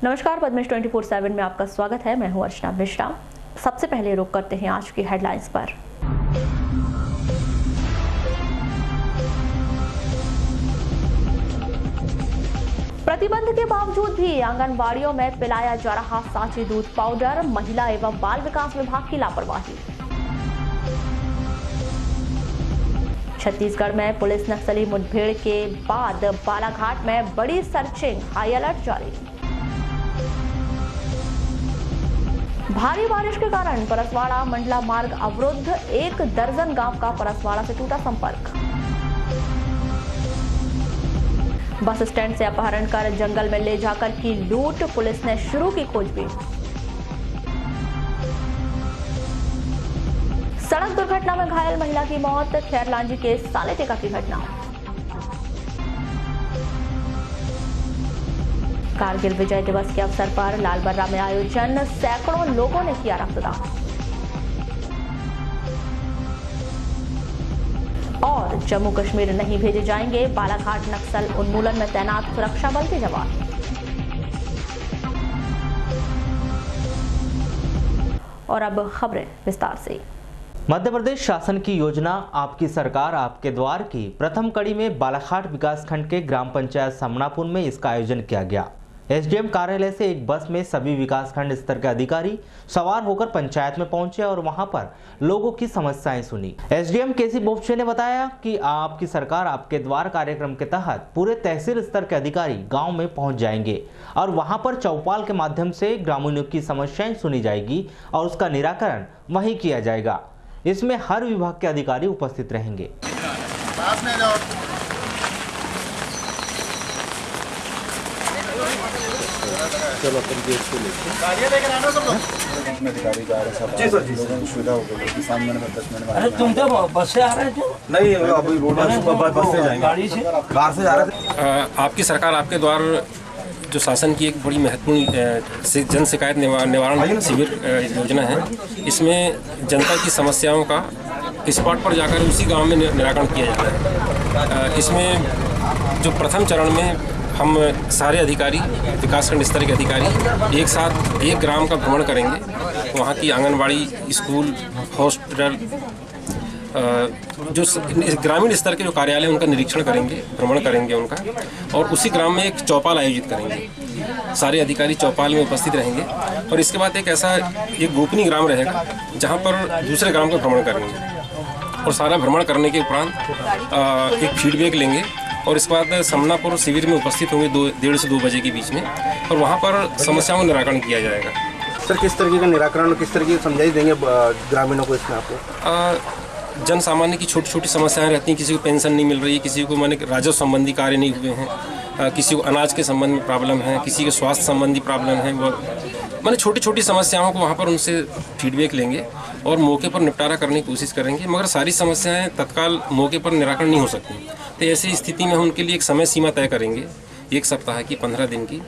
नमस्कार, पद्मेश 24/7 में आपका स्वागत है। मैं हूं अर्चना मिश्रा। सबसे पहले रुक करते हैं आज की हेडलाइंस पर। प्रतिबंध के बावजूद भी आंगनबाड़ियों में पिलाया जा रहा सांची दूध पाउडर, महिला एवं बाल विकास विभाग की लापरवाही। छत्तीसगढ़ में पुलिस नक्सली मुठभेड़ के बाद बालाघाट में बड़ी सर्चिंग, हाई अलर्ट जारी। भारी बारिश के कारण परसवाड़ा मंडला मार्ग अवरुद्ध, 1 दर्जन गांव का परसवाड़ा से टूटा संपर्क। बस स्टैंड से अपहरण कर जंगल में ले जाकर की लूट, पुलिस ने शुरू की खोजबीन। सड़क दुर्घटना में घायल महिला की मौत, खैरलांजी के सालेटेका की घटना। कारगिल विजय दिवस के अवसर पर लालबर्रा में आयोजन, सैकड़ों लोगों ने किया रक्तदान। और जम्मू कश्मीर नहीं भेजे जाएंगे बालाघाट नक्सल उन्मूलन में तैनात सुरक्षा बल के जवान। और अब खबरें विस्तार से। मध्य प्रदेश शासन की योजना आपकी सरकार आपके द्वार की प्रथम कड़ी में बालाघाट विकासखंड के ग्राम पंचायत समनापुर में इसका आयोजन किया गया। एसडीएम कार्यालय से एक बस में सभी विकासखंड स्तर के अधिकारी सवार होकर पंचायत में पहुंचे और वहां पर लोगों की समस्याएं सुनी। एसडीएम केसी बोपचे ने बताया कि आपकी सरकार आपके द्वार कार्यक्रम के तहत पूरे तहसील स्तर के अधिकारी गांव में पहुंच जाएंगे और वहां पर चौपाल के माध्यम से ग्रामीणों की समस्याएं सुनी जाएगी और उसका निराकरण वहीं किया जाएगा। इसमें हर विभाग के अधिकारी उपस्थित रहेंगे। चलो अपन गेट से लेके गाड़ियां लेकर आना सब लोग। अधिकारी जा रहे हैं, जी सर, जी लोगों को सुविधा हो गई। किसान मैंने 10 मिनट में। अरे तुम तो बस से आ रहे थे? नहीं, अभी रोड बस से जाएंगे, गाड़ी से, कार से जा रहे थे। आपकी सरकार आपके द्वार जो शासन की एक बड़ी महत्वपूर्ण जन शिकायत निवारण शिविर योजना है, इसमें जनता की समस्याओं का स्पॉट पर जाकर उसी गांव में निराकरण किया जाता है। इसमें जो प्रथम चरण में हम सारे अधिकारी, विकासखंड स्तर के अधिकारी एक साथ एक ग्राम का भ्रमण करेंगे। वहाँ की आंगनबाड़ी, स्कूल, हॉस्पिटल, जो ग्रामीण स्तर के जो कार्यालय उनका निरीक्षण करेंगे, भ्रमण करेंगे उनका, और उसी ग्राम में एक चौपाल आयोजित करेंगे। सारे अधिकारी चौपाल में उपस्थित रहेंगे और इसके बाद एक गोपनीय ग्राम रहेगा जहाँ पर दूसरे ग्राम का भ्रमण करेंगे और सारा भ्रमण करने के उपरांत एक फीडबैक लेंगे और इसके बाद समनापुर शिविर में उपस्थित होंगे 1:30 से 2 बजे के बीच में और वहाँ पर समस्याओं का निराकरण किया जाएगा। सर, किस तरीके का निराकरण, किस तरीके की समझाई देंगे ग्रामीणों को इसमें आपको? जन सामान्य की छोटी छोटी समस्याएं रहती हैं। किसी को पेंशन नहीं मिल रही है, किसी को माने राजस्व संबंधी कार्य नहीं हुए हैं, किसी को अनाज के संबंध में प्रॉब्लम है, किसी के स्वास्थ्य संबंधी प्रॉब्लम है। वो माने छोटी छोटी समस्याओं को वहाँ पर उनसे फीडबैक लेंगे और मौके पर निपटारा करने की कोशिश करेंगे। मगर सारी समस्याएं तत्काल मौके पर निराकरण नहीं हो सकती, तो ऐसी स्थिति में हम उनके लिए एक समय सीमा तय करेंगे, 1 सप्ताह की, 15 दिन की।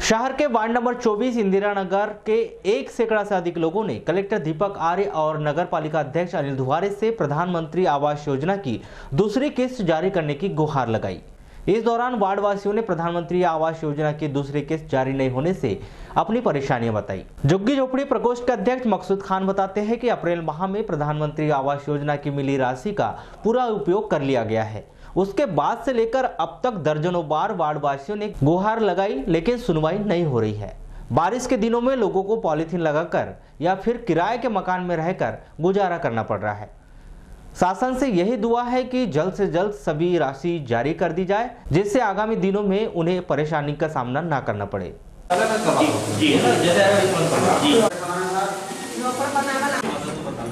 शहर के वार्ड नंबर 24 इंदिरा नगर के 1 सैकड़ा से अधिक लोगों ने कलेक्टर दीपक आर्य और नगर पालिका अध्यक्ष अनिल दुहारे से प्रधानमंत्री आवास योजना की दूसरी किस्त जारी करने की गुहार लगाई। इस दौरान वार्ड वासियों ने प्रधानमंत्री आवास योजना की दूसरी किस्त जारी नहीं होने से अपनी परेशानियां बताई। झुग्गी झोपड़ी प्रकोष्ठ के अध्यक्ष मकसूद खान बताते हैं कि अप्रैल माह में प्रधानमंत्री आवास योजना की मिली राशि का पूरा उपयोग कर लिया गया है। उसके बाद से लेकर अब तक दर्जनों बार वार्ड वासियों ने गुहार लगाई, लेकिन सुनवाई नहीं हो रही है। बारिश के दिनों में लोगों को पॉलीथीन लगाकर या फिर किराए के मकान में रहकर गुजारा करना पड़ रहा है। शासन से यही दुआ है कि जल्द से जल्द सभी राशि जारी कर दी जाए, जिससे आगामी दिनों में उन्हें परेशानी का सामना न करना पड़े।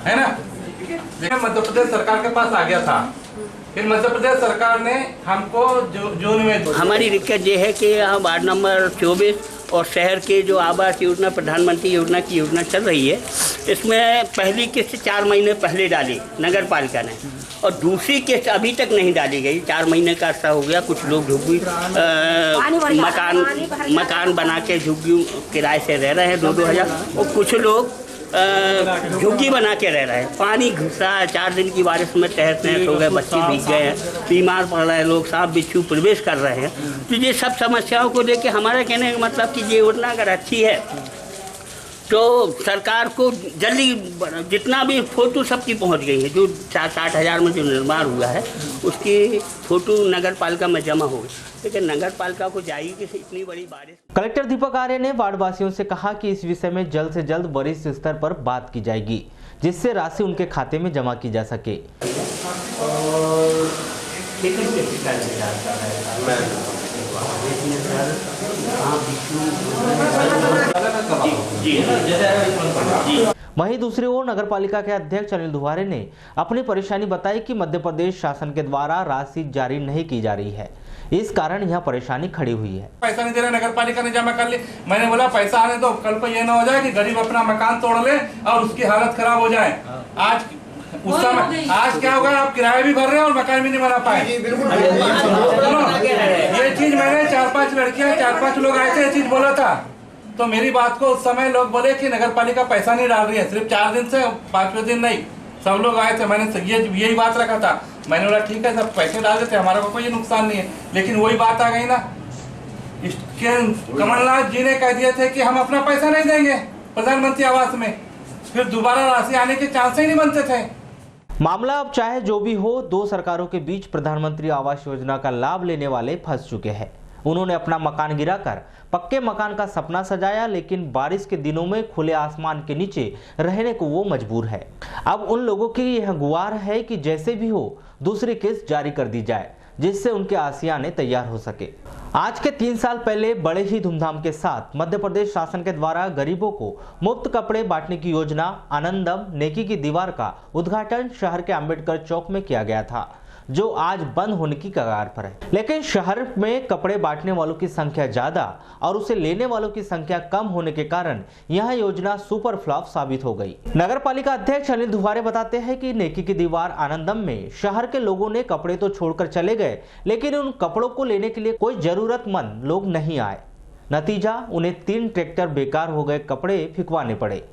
है ना, मध्य प्रदेश सरकार के पास आ गया था, फिर मध्य प्रदेश सरकार ने हमको जून में। हमारी दिक्कत ये है कि यहाँ वार्ड नंबर 24 और शहर के जो आवास योजना, प्रधानमंत्री योजना की योजना चल रही है, इसमें पहली किस्त 4 महीने पहले डाली नगर पालिका ने और दूसरी किस्त अभी तक नहीं डाली गई। 4 महीने का अर्सा हो गया। कुछ लोग झुग्गी मकान बना के झुग्गी किराए से रह रहे हैं 2-2 हज़ार, और कुछ लोग झुग्गी बना के रह रहे हैं। पानी घुसा है, 4 दिन की बारिश में तहस नहस हो गए, बच्चे भीग गए हैं, बीमार पड़ रहे हैं लोग, सांप बिच्छू प्रवेश कर रहे हैं। तो ये सब समस्याओं को लेके हमारा कहने का मतलब कि ये योजना अगर अच्छी है तो सरकार को जल्दी, जितना भी फोटो सबकी पहुंच गई है, जो 60 हज़ार में जो निर्माण हुआ है उसकी फोटो नगर पालिका में जमा हो गई, लेकिन नगर पालिका को जाएगी कि इतनी बड़ी बारिश। कलेक्टर दीपक आर्य ने वार्ड वासियों से कहा कि इस विषय में जल्द से जल्द वरिष्ठ स्तर पर बात की जाएगी, जिससे राशि उनके खाते में जमा की जा सके। वहीं दूसरी ओर नगर पालिका के अध्यक्ष अनिल दुहारे ने अपनी परेशानी बताई कि मध्य प्रदेश शासन के द्वारा राशि जारी नहीं की जा रही है, इस कारण यह परेशानी खड़ी हुई है। पैसा नहीं दे रहा, नगर पालिका ने जमा कर ली। मैंने बोला पैसा आने दो, कल को ये ना हो जाए कि गरीब अपना मकान तोड़ ले और उसकी हालत खराब हो जाए। आज उस समय आज क्या होगा, आप किराया भी भर रहे हैं और मकान भी नहीं बना पाए। ये चीज मैंने 4-5 लड़कियां, 4-5 लोग आए थे, ये चीज बोला था। तो मेरी बात को उस समय लोग बोले कि नगर पालिका पैसा नहीं डाल रही है, सिर्फ 4 दिन से, 5वें दिन नहीं, सब लोग आए थे। मैंने यही बात रखा था। मैंने बोला ठीक है, सब पैसे डाल देते, हमारा को कोई नुकसान नहीं है। लेकिन वही बात आ गई ना, कमलनाथ जी ने कह दिए थे कि हम अपना पैसा नहीं देंगे प्रधानमंत्री आवास में, फिर दोबारा राशि आने के चांस ही नहीं बनते थे। मामला अब चाहे जो भी हो, 2 सरकारों के बीच प्रधानमंत्री आवास योजना का लाभ लेने वाले फंस चुके हैं। उन्होंने अपना मकान गिराकर पक्के मकान का सपना सजाया, लेकिन बारिश के दिनों में खुले आसमान के नीचे रहने को वो मजबूर है। अब उन लोगों की यह गुहार है कि जैसे भी हो दूसरी किस्त जारी कर दी जाए, जिससे उनके आशियाने तैयार हो सके। आज के 3 साल पहले बड़े ही धूमधाम के साथ मध्य प्रदेश शासन के द्वारा गरीबों को मुफ्त कपड़े बांटने की योजना आनंदम नेकी की दीवार का उद्घाटन शहर के अंबेडकर चौक में किया गया था, जो आज बंद होने की कगार पर है। लेकिन शहर में कपड़े बांटने वालों की संख्या ज्यादा और उसे लेने वालों की संख्या कम होने के कारण यह योजना सुपर फ्लॉप साबित हो गई। नगर पालिका अध्यक्ष अनिल दुहारे बताते हैं कि नेकी की दीवार आनंदम में शहर के लोगों ने कपड़े तो छोड़कर चले गए, लेकिन उन कपड़ों को लेने के लिए कोई जरूरतमंद लोग नहीं आए। नतीजा, उन्हें 3 ट्रैक्टर बेकार हो गए कपड़े फिकवाने पड़े।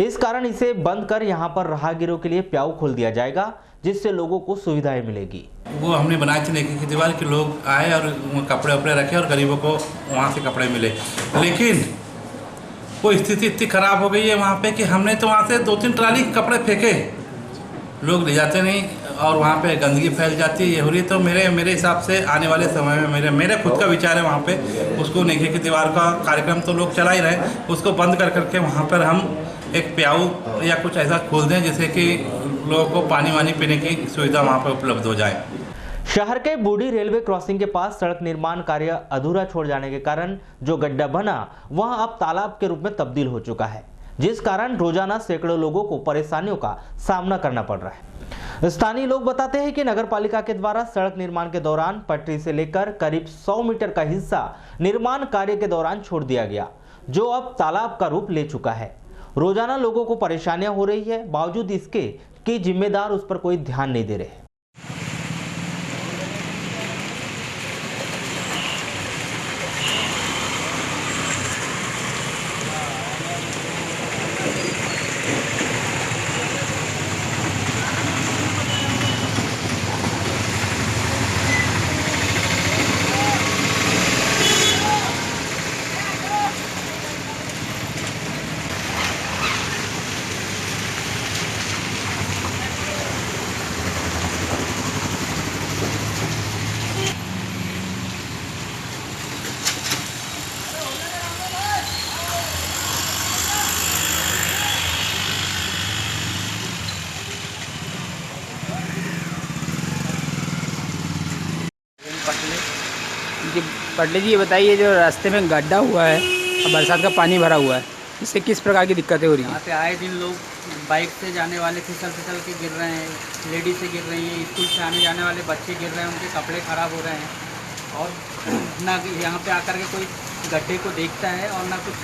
इस कारण इसे बंद कर यहाँ पर राहगीरों के लिए प्याऊ खोल दिया जाएगा, जिससे लोगों को सुविधाएं मिलेगी। वो हमने बनाई थी नेकी की दीवार कि लोग आए और कपड़े वपड़े रखे और गरीबों को वहाँ से कपड़े मिले। लेकिन वो स्थिति इतनी खराब हो गई है वहाँ पे कि हमने तो वहाँ से 2-3 ट्राली कपड़े फेंके, लोग ले जाते नहीं और वहाँ पे गंदगी फैल जाती है, ये हो रही। तो मेरे हिसाब से आने वाले समय में मेरे खुद का विचार है वहाँ पे उसको नेकी की दीवार का कार्यक्रम तो लोग चला ही रहे, उसको बंद कर करके वहाँ पर हम एक प्याऊ या कुछ ऐसा खोल दें जिससे कि लोगों को पानी वानी पीने की सुविधा वहाँ पर उपलब्ध हो जाए। शहर के बूढ़ी रेलवे क्रॉसिंग के पास सड़क निर्माण कार्य अधूरा छोड़ जाने के कारण जो गड्ढा बना वह अब तालाब के रूप में तब्दील हो चुका है, जिस कारण रोजाना सैकड़ों लोगों को परेशानियों का सामना करना पड़ रहा है। स्थानीय लोग बताते हैं कि नगर पालिका के द्वारा सड़क निर्माण के दौरान पटरी से लेकर करीब 100 मीटर का हिस्सा निर्माण कार्य के दौरान छोड़ दिया गया, जो अब तालाब का रूप ले चुका है। रोजाना लोगों को परेशानियां हो रही है, बावजूद इसके कि जिम्मेदार उस पर कोई ध्यान नहीं दे रहे। जी पटले जी, ये बताइए जो रास्ते में गड्ढा हुआ है और बरसात का पानी भरा हुआ है, इससे किस प्रकार की दिक्कतें हो रही हैं? यहाँ पे आए दिन लोग बाइक से जाने वाले फिसल के गिर रहे हैं, लेडीज से गिर रही हैं, स्कूल से आने जाने वाले बच्चे गिर रहे हैं, उनके कपड़े ख़राब हो रहे हैं। और ना यहाँ पे आकर के कोई गड्ढे को देखता है और ना कुछ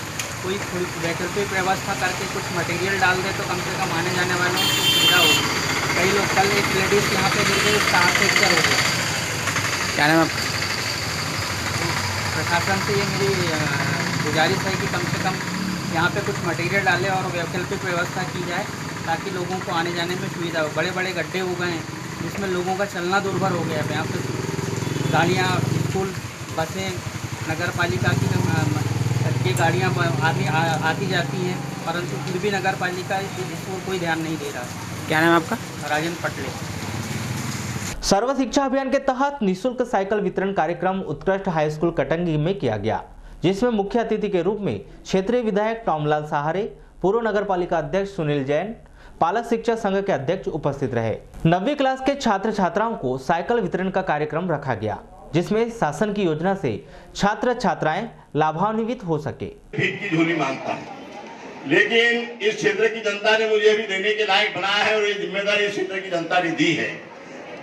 कोई थोड़ी वैकल्पिक व्यवस्था करके कुछ मटेरियल डाल दे तो कम से कम आने जाने वालों को सुविधा होगी। कई लोग, कल एक लेडीज़ यहाँ पे गिर गई, उसका हाथ फ्रैक्चर हो गया। क्या नाम है? प्रशासन से ये मेरी गुजारिश है कि कम से कम यहाँ पे कुछ मटेरियल डालें और वैकल्पिक व्यवस्था की जाए ताकि लोगों को आने जाने में सुविधा हो। बड़े बड़े गड्ढे हो गए हैं जिसमें लोगों का चलना दुर्भर हो गया है। यहाँ पे गाड़ियाँ, स्कूल, बसें, नगर पालिका की गाड़ियाँ आती जाती हैं, परंतु फिर भी नगर पालिका इसको कोई ध्यान नहीं दे रहा। क्या नाम है आपका? राजेंद्र पटले। सर्व शिक्षा अभियान के तहत निःशुल्क साइकिल वितरण कार्यक्रम उत्कृष्ट हाई स्कूल कटंगी में किया गया, जिसमें मुख्य अतिथि के रूप में क्षेत्रीय विधायक टॉमलाल सहारे, पूर्व नगर पालिका अध्यक्ष सुनील जैन, पालक शिक्षा संघ के अध्यक्ष उपस्थित रहे। 9वीं क्लास के छात्र छात्राओं को साइकिल वितरण का कार्यक्रम रखा गया, जिसमें शासन की योजना से छात्र छात्राएं लाभान्वित हो सके। भीख की झोली मांगता है, लेकिन इस क्षेत्र की जनता ने मुझे भी देने के लायक बनाया है और ये जिम्मेदारी इस क्षेत्र की जनता ने दी है।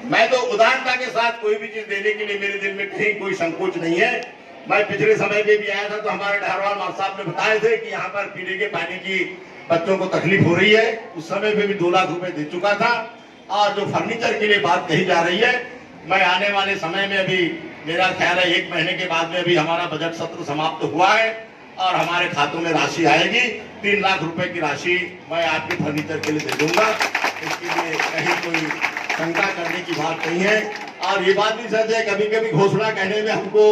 मैं तो उदारता के साथ कोई भी चीज देने के लिए मेरे दिल में कहीं कोई संकोच नहीं है। मैं पिछले समय में भी आया था तो हमारे डहरवाल माफ साहब ने बताए थे कि यहाँ पर पीने के पानी की बच्चों को तकलीफ हो रही है। उस समय में भी 2 लाख रुपए दे चुका था। और जो फर्नीचर के लिए बात कही जा रही है, मैं आने वाले समय में अभी मेरा ख्याल है 1 महीने के बाद में अभी हमारा बजट सत्र समाप्त हुआ है और हमारे खातों में राशि आएगी। 3 लाख रुपए की राशि मैं आपके फर्नीचर के लिए दे दूंगा। इसके लिए कहीं कोई शंका करने की बात नहीं है। और ये बात भी सच है, कभी कभी घोषणा कहने में हमको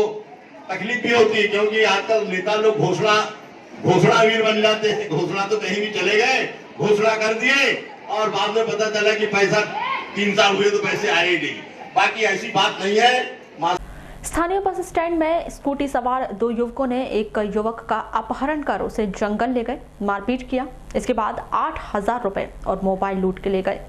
तकलीफ भी होती है, क्योंकि आजकल नेता लोग घोषणावीर बन जाते हैं। घोषणा तो कहीं भी चले गए, घोषणा कर दिए और बाद में पता चला कि पैसा 3 साल हुए तो पैसे आए ही नहीं। बाकी ऐसी बात नहीं है। स्थानीय बस स्टैंड में स्कूटी सवार 2 युवकों ने एक युवक का अपहरण कर उसे जंगल ले गए, मारपीट किया। इसके बाद 8,000 रुपए और मोबाइल लूट के ले गए।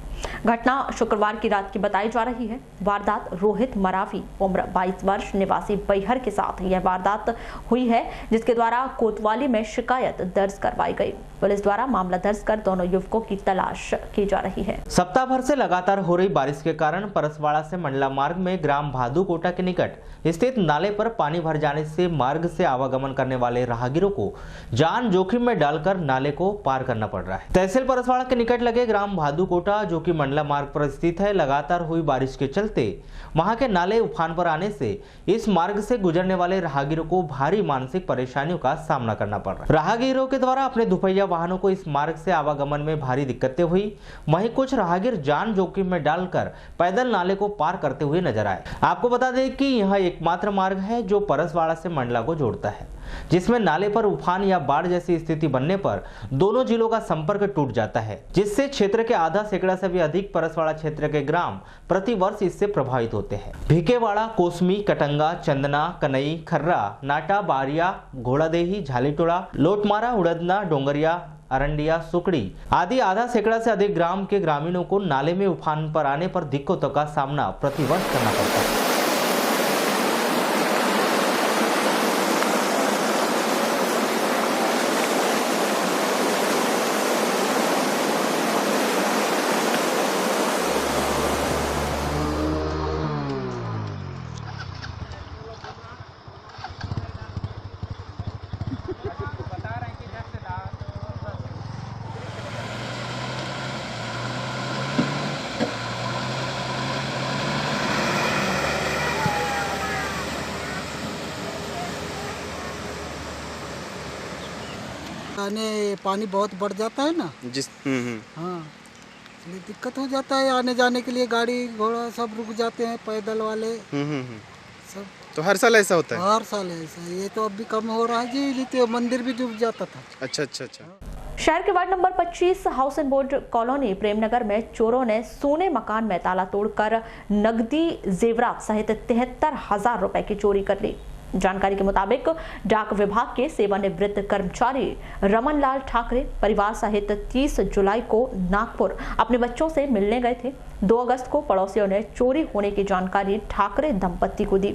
घटना शुक्रवार की रात की बताई जा रही है। वारदात रोहित मरावी उम्र 22 वर्ष निवासी बैहर के साथ यह वारदात हुई है, जिसके द्वारा कोतवाली में शिकायत दर्ज करवाई गई। पुलिस द्वारा मामला दर्ज कर दोनों युवकों की तलाश की जा रही है। सप्ताह भर से लगातार हो रही बारिश के कारण परसवाड़ा से मंडला मार्ग में ग्राम भादुकोटा के निकट स्थित नाले पर पानी भर जाने से मार्ग से आवागमन करने वाले राहगीरों को जान जोखिम में डालकर नाले को पार करना पड़ रहा है। तहसील परसवाड़ा के निकट लगे ग्राम भादुकोटा, जो कि मंडला मार्ग पर स्थित है, लगातार हुई बारिश के चलते वहां के नाले उफान पर आने से इस मार्ग से गुजरने वाले राहगीरों को भारी मानसिक परेशानियों का सामना करना पड़ रहा है। राहगीरों के द्वारा अपने दुपहिया वाहनों को इस मार्ग से आवागमन में भारी दिक्कतें हुई। वहीं कुछ राहगीर जान जोखिम में डालकर पैदल नाले को पार करते हुए नजर आए। आपको बता दें कि यह एकमात्र मार्ग है जो परसवाड़ा से मंडला को जोड़ता है, जिसमें नाले पर उफान या बाढ़ जैसी स्थिति बनने पर दोनों जिलों का संपर्क टूट जाता है, जिससे क्षेत्र के आधा सैकड़ा से भी अधिक परसवाड़ा क्षेत्र के ग्राम प्रतिवर्ष इससे प्रभावित होते हैं। भिकेवाड़ा, कोसमी, कटंगा, चंदना, कनई, खर्रा, नाटा, बारिया, घोड़ादेही, झालीटोड़ा, लोटमारा, उड़दना, डोंगरिया, अरंडिया, सुकड़ी आदि आधा सैकड़ा से अधिक ग्राम के ग्रामीणों को नाले में उफान पर आने पर दिक्कतों का सामना प्रतिवर्ष करना पड़ता है। आने पानी बहुत बढ़ जाता है ना, हाँ, इसलिए दिक्कत हो जाता है। आने जाने के लिए गाड़ी घोड़ा सब रुक जाते हैं, पैदल वाले सब। तो हर साल ऐसा होता है? हर साल ऐसा। ये तो अब भी कम हो रहा है जी, नहीं तो मंदिर भी डूब जाता था। अच्छा अच्छा अच्छा। शहर के ward number 25 housing board colony Premnagar में चोरों ने सोने मकान में ताला तोड़कर नकदी, जेवरात सहित 73,000 रुपए की चोरी कर ली। जानकारी के मुताबिक डाक विभाग के सेवानिवृत्त कर्मचारी रमन लाल ठाकरे परिवार सहित 30 जुलाई को नागपुर अपने बच्चों से मिलने गए थे। 2 अगस्त को पड़ोसियों ने चोरी होने की जानकारी ठाकरे दंपत्ति को दी।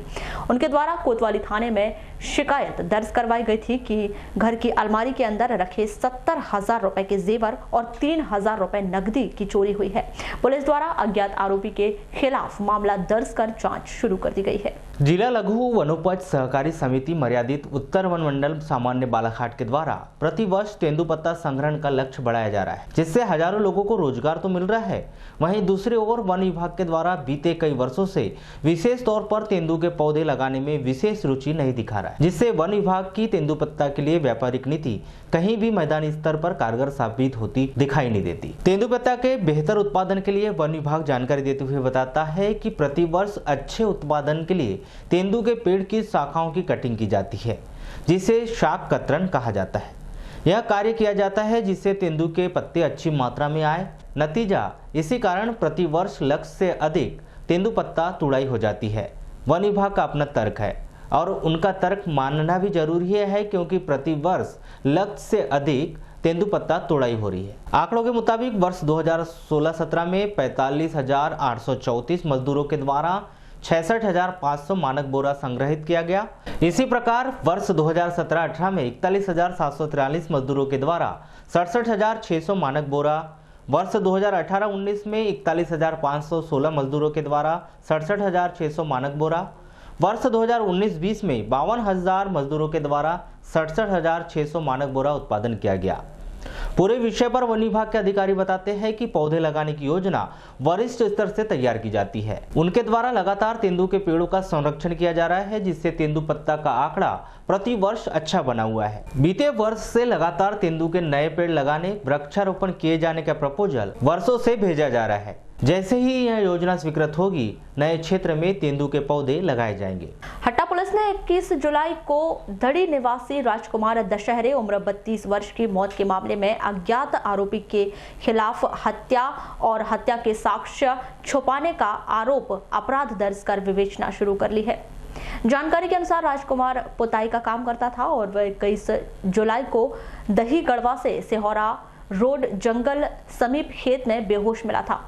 उनके द्वारा कोतवाली थाने में शिकायत दर्ज करवाई गई थी कि घर की अलमारी के अंदर रखे 70,000 रुपए के जेवर और 3,000 रुपए नकदी की चोरी हुई है। पुलिस द्वारा अज्ञात आरोपी के खिलाफ मामला दर्ज कर जांच शुरू कर दी गई है। जिला लघु वनोपज सहकारी सहकारी समिति मर्यादित उत्तर वन मंडल सामान्य बालाघाट के द्वारा प्रतिवर्ष तेंदुपत्ता संग्रहण का लक्ष्य बढ़ाया जा रहा है, जिससे हजारों लोगों को रोजगार तो मिल रहा है। वहीं दूसरी ओर वन विभाग के द्वारा बीते कई वर्षों से विशेष तौर पर तेंदु के पौधे लगाने में विशेष रुचि नहीं दिखा रहा है, जिससे वन विभाग की तेंदुपत्ता के लिए व्यापारिक नीति कहीं भी मैदानी स्तर पर कारगर साबित होती दिखाई नहीं देती। तेंदुपत्ता के बेहतर उत्पादन के लिए वन विभाग जानकारी देते हुए बताता है कि प्रतिवर्ष अच्छे उत्पादन के लिए तेंदु के पेड़ की शाखाओं की कटिंग की जाती है, जिसे शाख कतरन कहा जाता है। यह कार्य किया जाता है जिससे तेंदु के पत्ते अच्छी मात्रा में आए। नतीजा इसी कारण प्रतिवर्ष लक्ष्य से अधिक तेंदुपत्ता तुड़ाई हो जाती है। वन विभाग का अपना तर्क है और उनका तर्क मानना भी जरूरी है, क्योंकि प्रतिवर्ष लक्ष्य से अधिक तेंदुपत्ता तोड़ाई हो रही है। आंकड़ों के मुताबिक वर्ष 2016-17 में 45,834 मजदूरों के द्वारा 66,500 मानक बोरा संग्रहित किया गया। इसी प्रकार वर्ष 2017-18 में 41,743 मजदूरों के द्वारा 67,600 मानक बोरा, वर्ष 2018-19 में 41,516 मजदूरों के द्वारा 67,600 मानक बोरा, वर्ष 2019-20 में 52,000 मजदूरों के द्वारा 67,600 मानक बोरा उत्पादन किया गया। पूरे विषय पर वन विभाग के अधिकारी बताते हैं कि पौधे लगाने की योजना वरिष्ठ स्तर से तैयार की जाती है। उनके द्वारा लगातार तेंदु के पेड़ों का संरक्षण किया जा रहा है, जिससे तेंदुपत्ता का आंकड़ा प्रति वर्ष अच्छा बना हुआ है। बीते वर्ष से लगातार तेंदु के नए पेड़ लगाने, वृक्षारोपण किए जाने का प्रपोजल वर्षों से भेजा जा रहा है। जैसे ही यह योजना स्वीकृत होगी, नए क्षेत्र में तेंदु के पौधे लगाए जाएंगे। हट्टा पुलिस ने 21 जुलाई को धड़ी निवासी राजकुमार दशहरे उम्र 32 वर्ष की मौत के मामले में अज्ञात आरोपी के खिलाफ हत्या और हत्या के साक्ष्य छुपाने का आरोप अपराध दर्ज कर विवेचना शुरू कर ली है। जानकारी के अनुसार राजकुमार पुताई का काम करता था और वह 21 जुलाई को दही गढ़वा से सिहोरा रोड जंगल समीप खेत में बेहोश मिला था,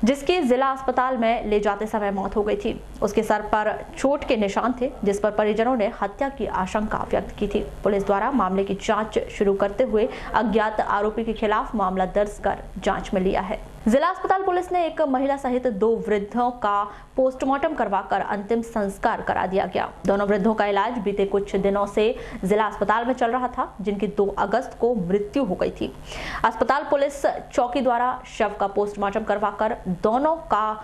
जिसकी जिला अस्पताल में ले जाते समय मौत हो गई थी। उसके सर पर चोट के निशान थे, जिस पर परिजनों ने हत्या की आशंका व्यक्त की थी। पुलिस द्वारा मामले की जांच शुरू करते हुए अज्ञात आरोपी के खिलाफ मामला दर्ज कर जांच में लिया है। जिला अस्पताल पुलिस ने एक महिला सहित 2 वृद्धों का पोस्टमार्टम करवाकर अंतिम संस्कार करा दिया गया। दोनों वृद्धों का इलाज बीते कुछ दिनों से जिला अस्पताल में चल रहा था, जिनकी 2 अगस्त को मृत्यु हो गई थी। अस्पताल पुलिस चौकी द्वारा शव का पोस्टमार्टम करवाकर दोनों का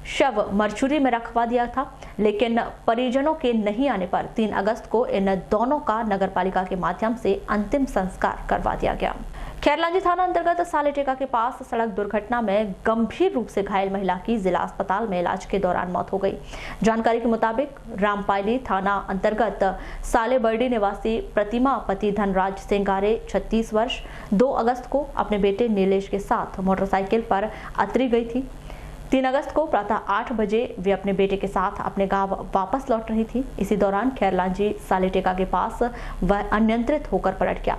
शव मरचुरी में रखवा दिया था, लेकिन परिजनों के नहीं आने पर 3 अगस्त को इन दोनों का नगरपालिका के माध्यम से अंतिम संस्कार करवा दिया गया। खैरलांजी थाना अंतर्गत सालेटेका के पास सड़क दुर्घटना में गंभीर रूप से घायल महिला की जिला अस्पताल में इलाज के दौरान मौत हो गई। जानकारी के मुताबिक रामपायली थाना अंतर्गत सालेबर्डी निवासी प्रतिमा पति धनराज सिंगारे 36 वर्ष 2 अगस्त को अपने बेटे नीलेश के साथ मोटरसाइकिल पर अतरी गई थी। 3 अगस्त को प्रातः 8 बजे वे अपने बेटे के साथ अपने गांव वापस लौट रही थी। इसी दौरान खैरलांजी सालेटेका के पास वह अनियंत्रित होकर पलट गया,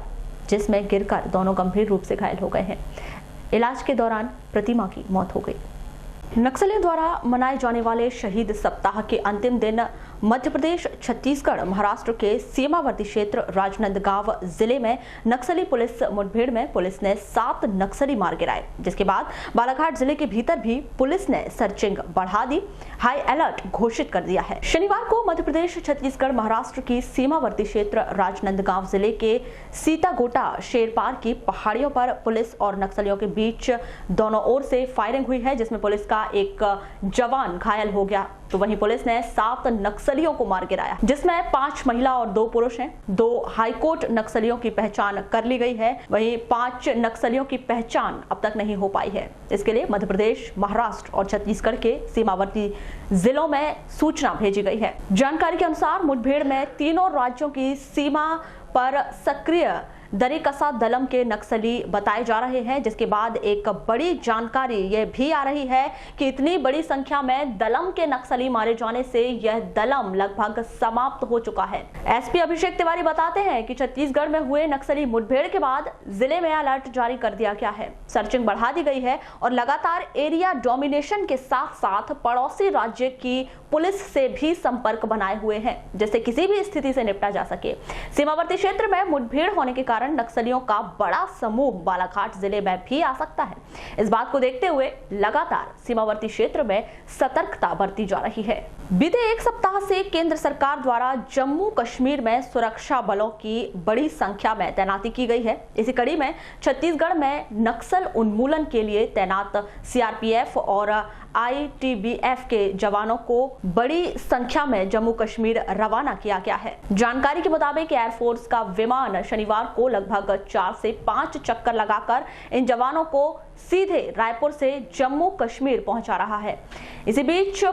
जिसमें गिरकर दोनों गंभीर रूप से घायल हो गए हैं। इलाज के दौरान प्रतिमा की मौत हो गई। नक्सलियों द्वारा मनाए जाने वाले शहीद सप्ताह के अंतिम दिन मध्य प्रदेश, छत्तीसगढ़, महाराष्ट्र के सीमावर्ती क्षेत्र राजनांदगांव जिले में नक्सली पुलिस मुठभेड़ में पुलिस ने 7 नक्सली मार गिराए, जिसके बाद बालाघाट जिले के भीतर भी पुलिस ने सर्चिंग बढ़ा दी, हाई अलर्ट घोषित कर दिया है। शनिवार को मध्य प्रदेश, छत्तीसगढ़, महाराष्ट्र की सीमावर्ती क्षेत्र राजनांदगांव जिले के सीतागोटा शेरपार की पहाड़ियों पर पुलिस और नक्सलियों के बीच दोनों ओर से फायरिंग हुई है, जिसमें पुलिस का एक जवान घायल हो गया, तो वहीं पुलिस ने 7 नक्सलियों को मार गिराया, जिसमें 5 महिला और 2 पुरुष हैं। 2 हाईकोर्ट नक्सलियों की पहचान कर ली गई है, वहीं 5 नक्सलियों की पहचान अब तक नहीं हो पाई है। इसके लिए मध्य प्रदेश, महाराष्ट्र और छत्तीसगढ़ के सीमावर्ती जिलों में सूचना भेजी गई है। जानकारी के अनुसार मुठभेड़ में तीनों राज्यों की सीमा पर सक्रिय दरिकसा दलम के नक्सली बताए जा रहे हैं, जिसके बाद एक बड़ी जानकारी यह भी आ रही है कि इतनी बड़ी संख्या में दलम के नक्सली मारे जाने से यह दलम लगभग समाप्त हो चुका है। एसपी अभिषेक तिवारी बताते हैं कि छत्तीसगढ़ में हुए नक्सली मुठभेड़ के बाद जिले में अलर्ट जारी कर दिया गया है, सर्चिंग बढ़ा दी गई है और लगातार एरिया डोमिनेशन के साथ साथ पड़ोसी राज्य की पुलिस से भी संपर्क बनाए हुए हैं, जिससे किसी भी स्थिति से निपटा जा सके। सीमावर्ती क्षेत्र में मुठभेड़ होने के कारण कारण नक्सलियों का बड़ा समूह बालाघाट जिले में भी आ सकता है। इस बात को देखते हुए लगातार सीमावर्ती क्षेत्र में सतर्कता बरती जा रही है। बीते एक सप्ताह से केंद्र सरकार द्वारा जम्मू कश्मीर में सुरक्षा बलों की बड़ी संख्या में तैनाती की गई है। इसी कड़ी में छत्तीसगढ़ में नक्सल उन्मूलन के लिए तैनात सीआरपीएफ और आईटीबीएफ के जवानों को बड़ी संख्या में जम्मू कश्मीर रवाना किया गया है। जानकारी के मुताबिक एयरफोर्स का विमान शनिवार को लगभग 4 से 5 चक्कर लगाकर इन जवानों को सीधे रायपुर से जम्मू कश्मीर पहुंचा रहा है। इसी बीच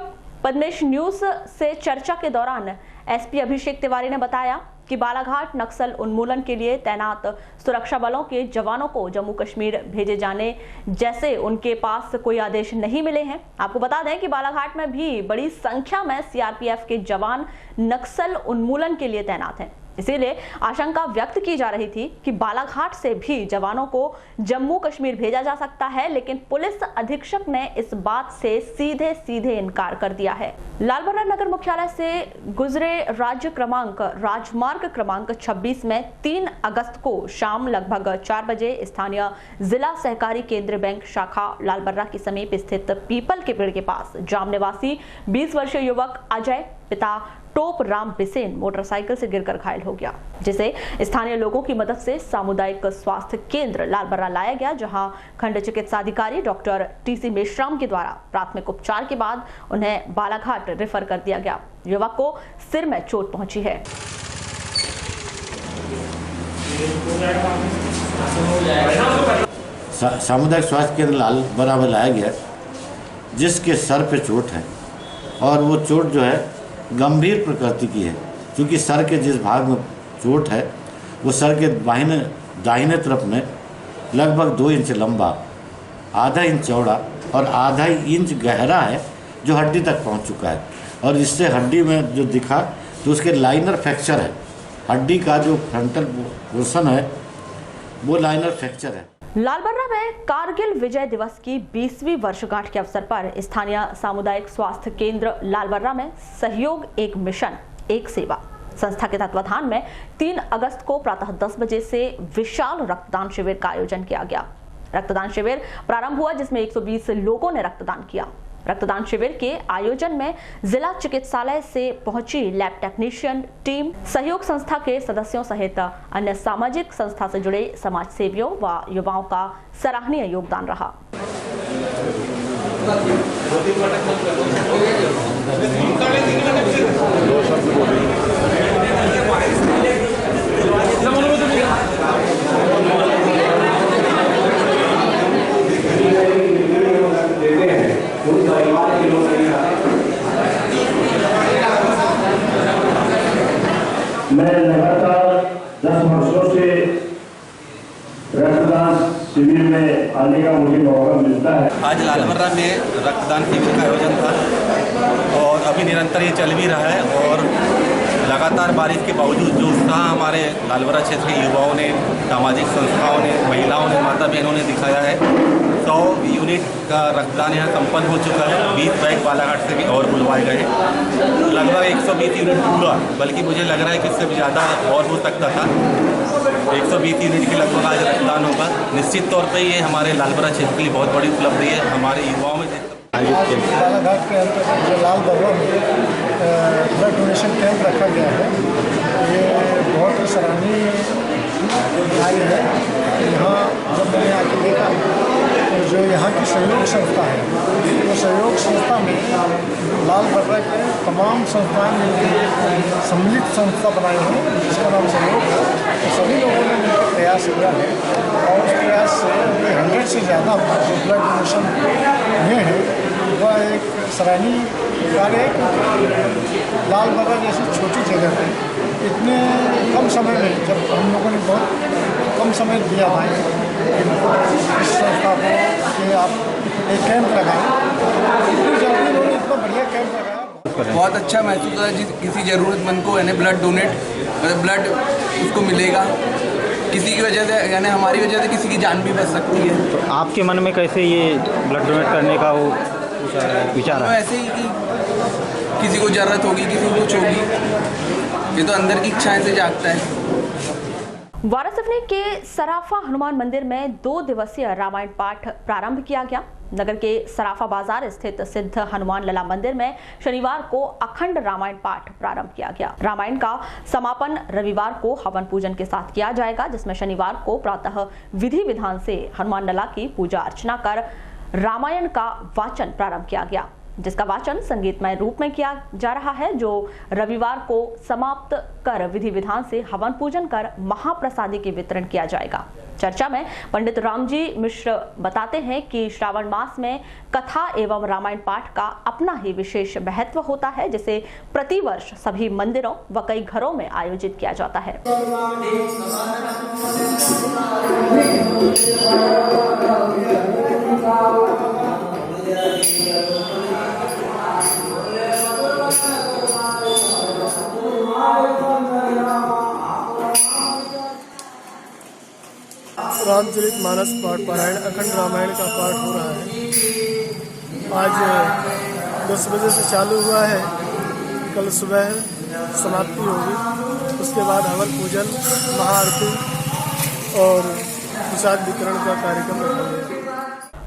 पद्मेश न्यूज से चर्चा के दौरान एसपी अभिषेक तिवारी ने बताया कि बालाघाट नक्सल उन्मूलन के लिए तैनात सुरक्षा बलों के जवानों को जम्मू कश्मीर भेजे जाने जैसे उनके पास कोई आदेश नहीं मिले हैं। आपको बता दें कि बालाघाट में भी बड़ी संख्या में सीआरपीएफ के जवान नक्सल उन्मूलन के लिए तैनात हैं। इसीलिए आशंका व्यक्त की जा रही थी कि बालाघाट से भी जवानों को जम्मू कश्मीर भेजा जा सकता है, लेकिन पुलिस अधीक्षक ने इस बात से सीधे इनकार कर दिया है। लालबर्रा नगर मुख्यालय से गुजरे राजमार्ग क्रमांक 26 में 3 अगस्त को शाम लगभग 4 बजे स्थानीय जिला सहकारी केंद्र बैंक शाखा लालबर्रा के समीप स्थित पीपल के पेड़ के पास जाम निवासी 20 वर्षीय युवक अजय पिता टोप राम बिसेन मोटरसाइकिल से गिरकर घायल हो गया, जिसे स्थानीय लोगों की मदद से सामुदायिक स्वास्थ्य केंद्र लालबर्रा लाया गया, जहां खंड चिकित्साधिकारी डॉक्टर टीसी मेश्राम के द्वारा प्राथमिक उपचार के बाद उन्हें बालाघाट रेफर कर दिया गया। युवक को सिर में चोट पहुंची है। सामुदायिक स्वास्थ्य केंद्र लालबर्रा में लाया गया, जिसके सर पे चोट है और वो चोट जो है गंभीर प्रकृति की है, क्योंकि सर के जिस भाग में चोट है वो सर के दाहिने तरफ में लगभग 2 इंच लंबा, आधा इंच चौड़ा और आधा इंच गहरा है, जो हड्डी तक पहुंच चुका है। और इससे हड्डी में जो दिखा तो उसके लाइनर फ्रैक्चर है, हड्डी का जो फ्रंटल पोर्शन है वो लाइनर फ्रैक्चर है। लालबर्रा में कारगिल विजय दिवस की 20वीं वर्षगांठ के अवसर पर स्थानीय सामुदायिक स्वास्थ्य केंद्र लालबर्रा में सहयोग एक मिशन एक सेवा संस्था के तत्वाधान में 3 अगस्त को प्रातः 10 बजे से विशाल रक्तदान शिविर का आयोजन किया गया। रक्तदान शिविर प्रारंभ हुआ, जिसमें 120 लोगों ने रक्तदान किया। रक्तदान शिविर के आयोजन में जिला चिकित्सालय से पहुंची लैब टेक्नीशियन टीम, सहयोग संस्था के सदस्यों सहित अन्य सामाजिक संस्था से जुड़े समाज सेवियों व युवाओं का सराहनीय योगदान रहा। मैं लगातार 10 वर्षों से रक्तदान शिविर में आने का मुझे मौका मिलता है। आज लालबर्रा में रक्तदान शिविर का आयोजन था और अभी निरंतर ये चल भी रहा है और लगातार बारिश के बावजूद जो उत्साह हमारे लालबर्रा क्षेत्र के युवाओं ने, सामाजिक संस्थाओं ने, महिलाओं ने, माता बहनों ने दिखाया है। 100 यूनिट का रक्तदान यहाँ संपन्न हो चुका है। 20 बैग बालाघाट से भी और बुलवाए गए। लगभग 120 यूनिट पूरा, बल्कि मुझे लग रहा है कि इससे ज़्यादा और हो सकता था। 120 यूनिट के लगभग आज रक्तदान होगा। निश्चित तौर पर ये हमारे लालबर्रा क्षेत्र के लिए बहुत बड़ी उपलब्धि है। हमारे युवाओं में बालाघाट के अंतर्गत जो लालबर्रा में ब्लड डोनेशन कैंप रखा गया है, ये बहुत ही सराहनीय कार्य है। यहाँ जब मैंने आके देखा तो जो यहाँ की सहयोग संस्था है, वो सहयोग संस्था में लालबर्रा के तमाम संस्थाएं मिलकर सम्मिलित संस्था बनाई हैं, जिसका नाम सहयोग है। तो सभी लोगों ने मिलकर प्रयास किया है और उस प्रयास से 100 से ज़्यादा जो ब्लड डोनेशन हुए हैं, वह एक सराहनीय कार्य है। लालबर्रा जैसी छोटी जगह पर इतने कम समय में, जब हम लोगों ने बहुत कम समय दिया था इस संस्था को कि आप एक कैंप लगाएं, इतनी जल्दी उन्होंने इतना बढ़िया कैंप लगाया। बहुत अच्छा महसूस हुआ। किसी ज़रूरतमंद को यानी ब्लड डोनेट, मतलब ब्लड उसको मिलेगा। किसी की वजह से, यानी हमारी वजह से किसी की जान भी बच सकती है। तो आपके मन में कैसे ये ब्लड डोनेट करने का वो विचार है? ऐसे ही कि किसी को ज़रूरत होगी, किसी को कुछ होगी, ये तो अंदर की इच्छाएं से जागता है। वारासिवनी के सराफा हनुमान मंदिर में 2 दिवसीय रामायण पाठ प्रारंभ किया गया। नगर के सराफा बाजार स्थित सिद्ध हनुमान लला मंदिर में शनिवार को अखंड रामायण पाठ प्रारंभ किया गया। रामायण का समापन रविवार को हवन पूजन के साथ किया जाएगा, जिसमें शनिवार को प्रातः विधि विधान से हनुमान लला की पूजा अर्चना कर रामायण का वाचन प्रारंभ किया गया, जिसका वाचन संगीतमय रूप में किया जा रहा है, जो रविवार को समाप्त कर विधि विधान से हवन पूजन कर महाप्रसादी के वितरण किया जाएगा। चर्चा में पंडित रामजी मिश्र बताते हैं कि श्रावण मास में कथा एवं रामायण पाठ का अपना ही विशेष महत्व होता है, जिसे प्रतिवर्ष सभी मंदिरों व कई घरों में आयोजित किया जाता है। रामचरित मानस पाठ पारायण अखंड रामायण का पाठ हो रहा है। आज 10 बजे से चालू हुआ है, कल सुबह समाप्ति होगी। उसके बाद हवन पूजन, महाआरती और प्रसाद वितरण का कार्यक्रम रखा गया।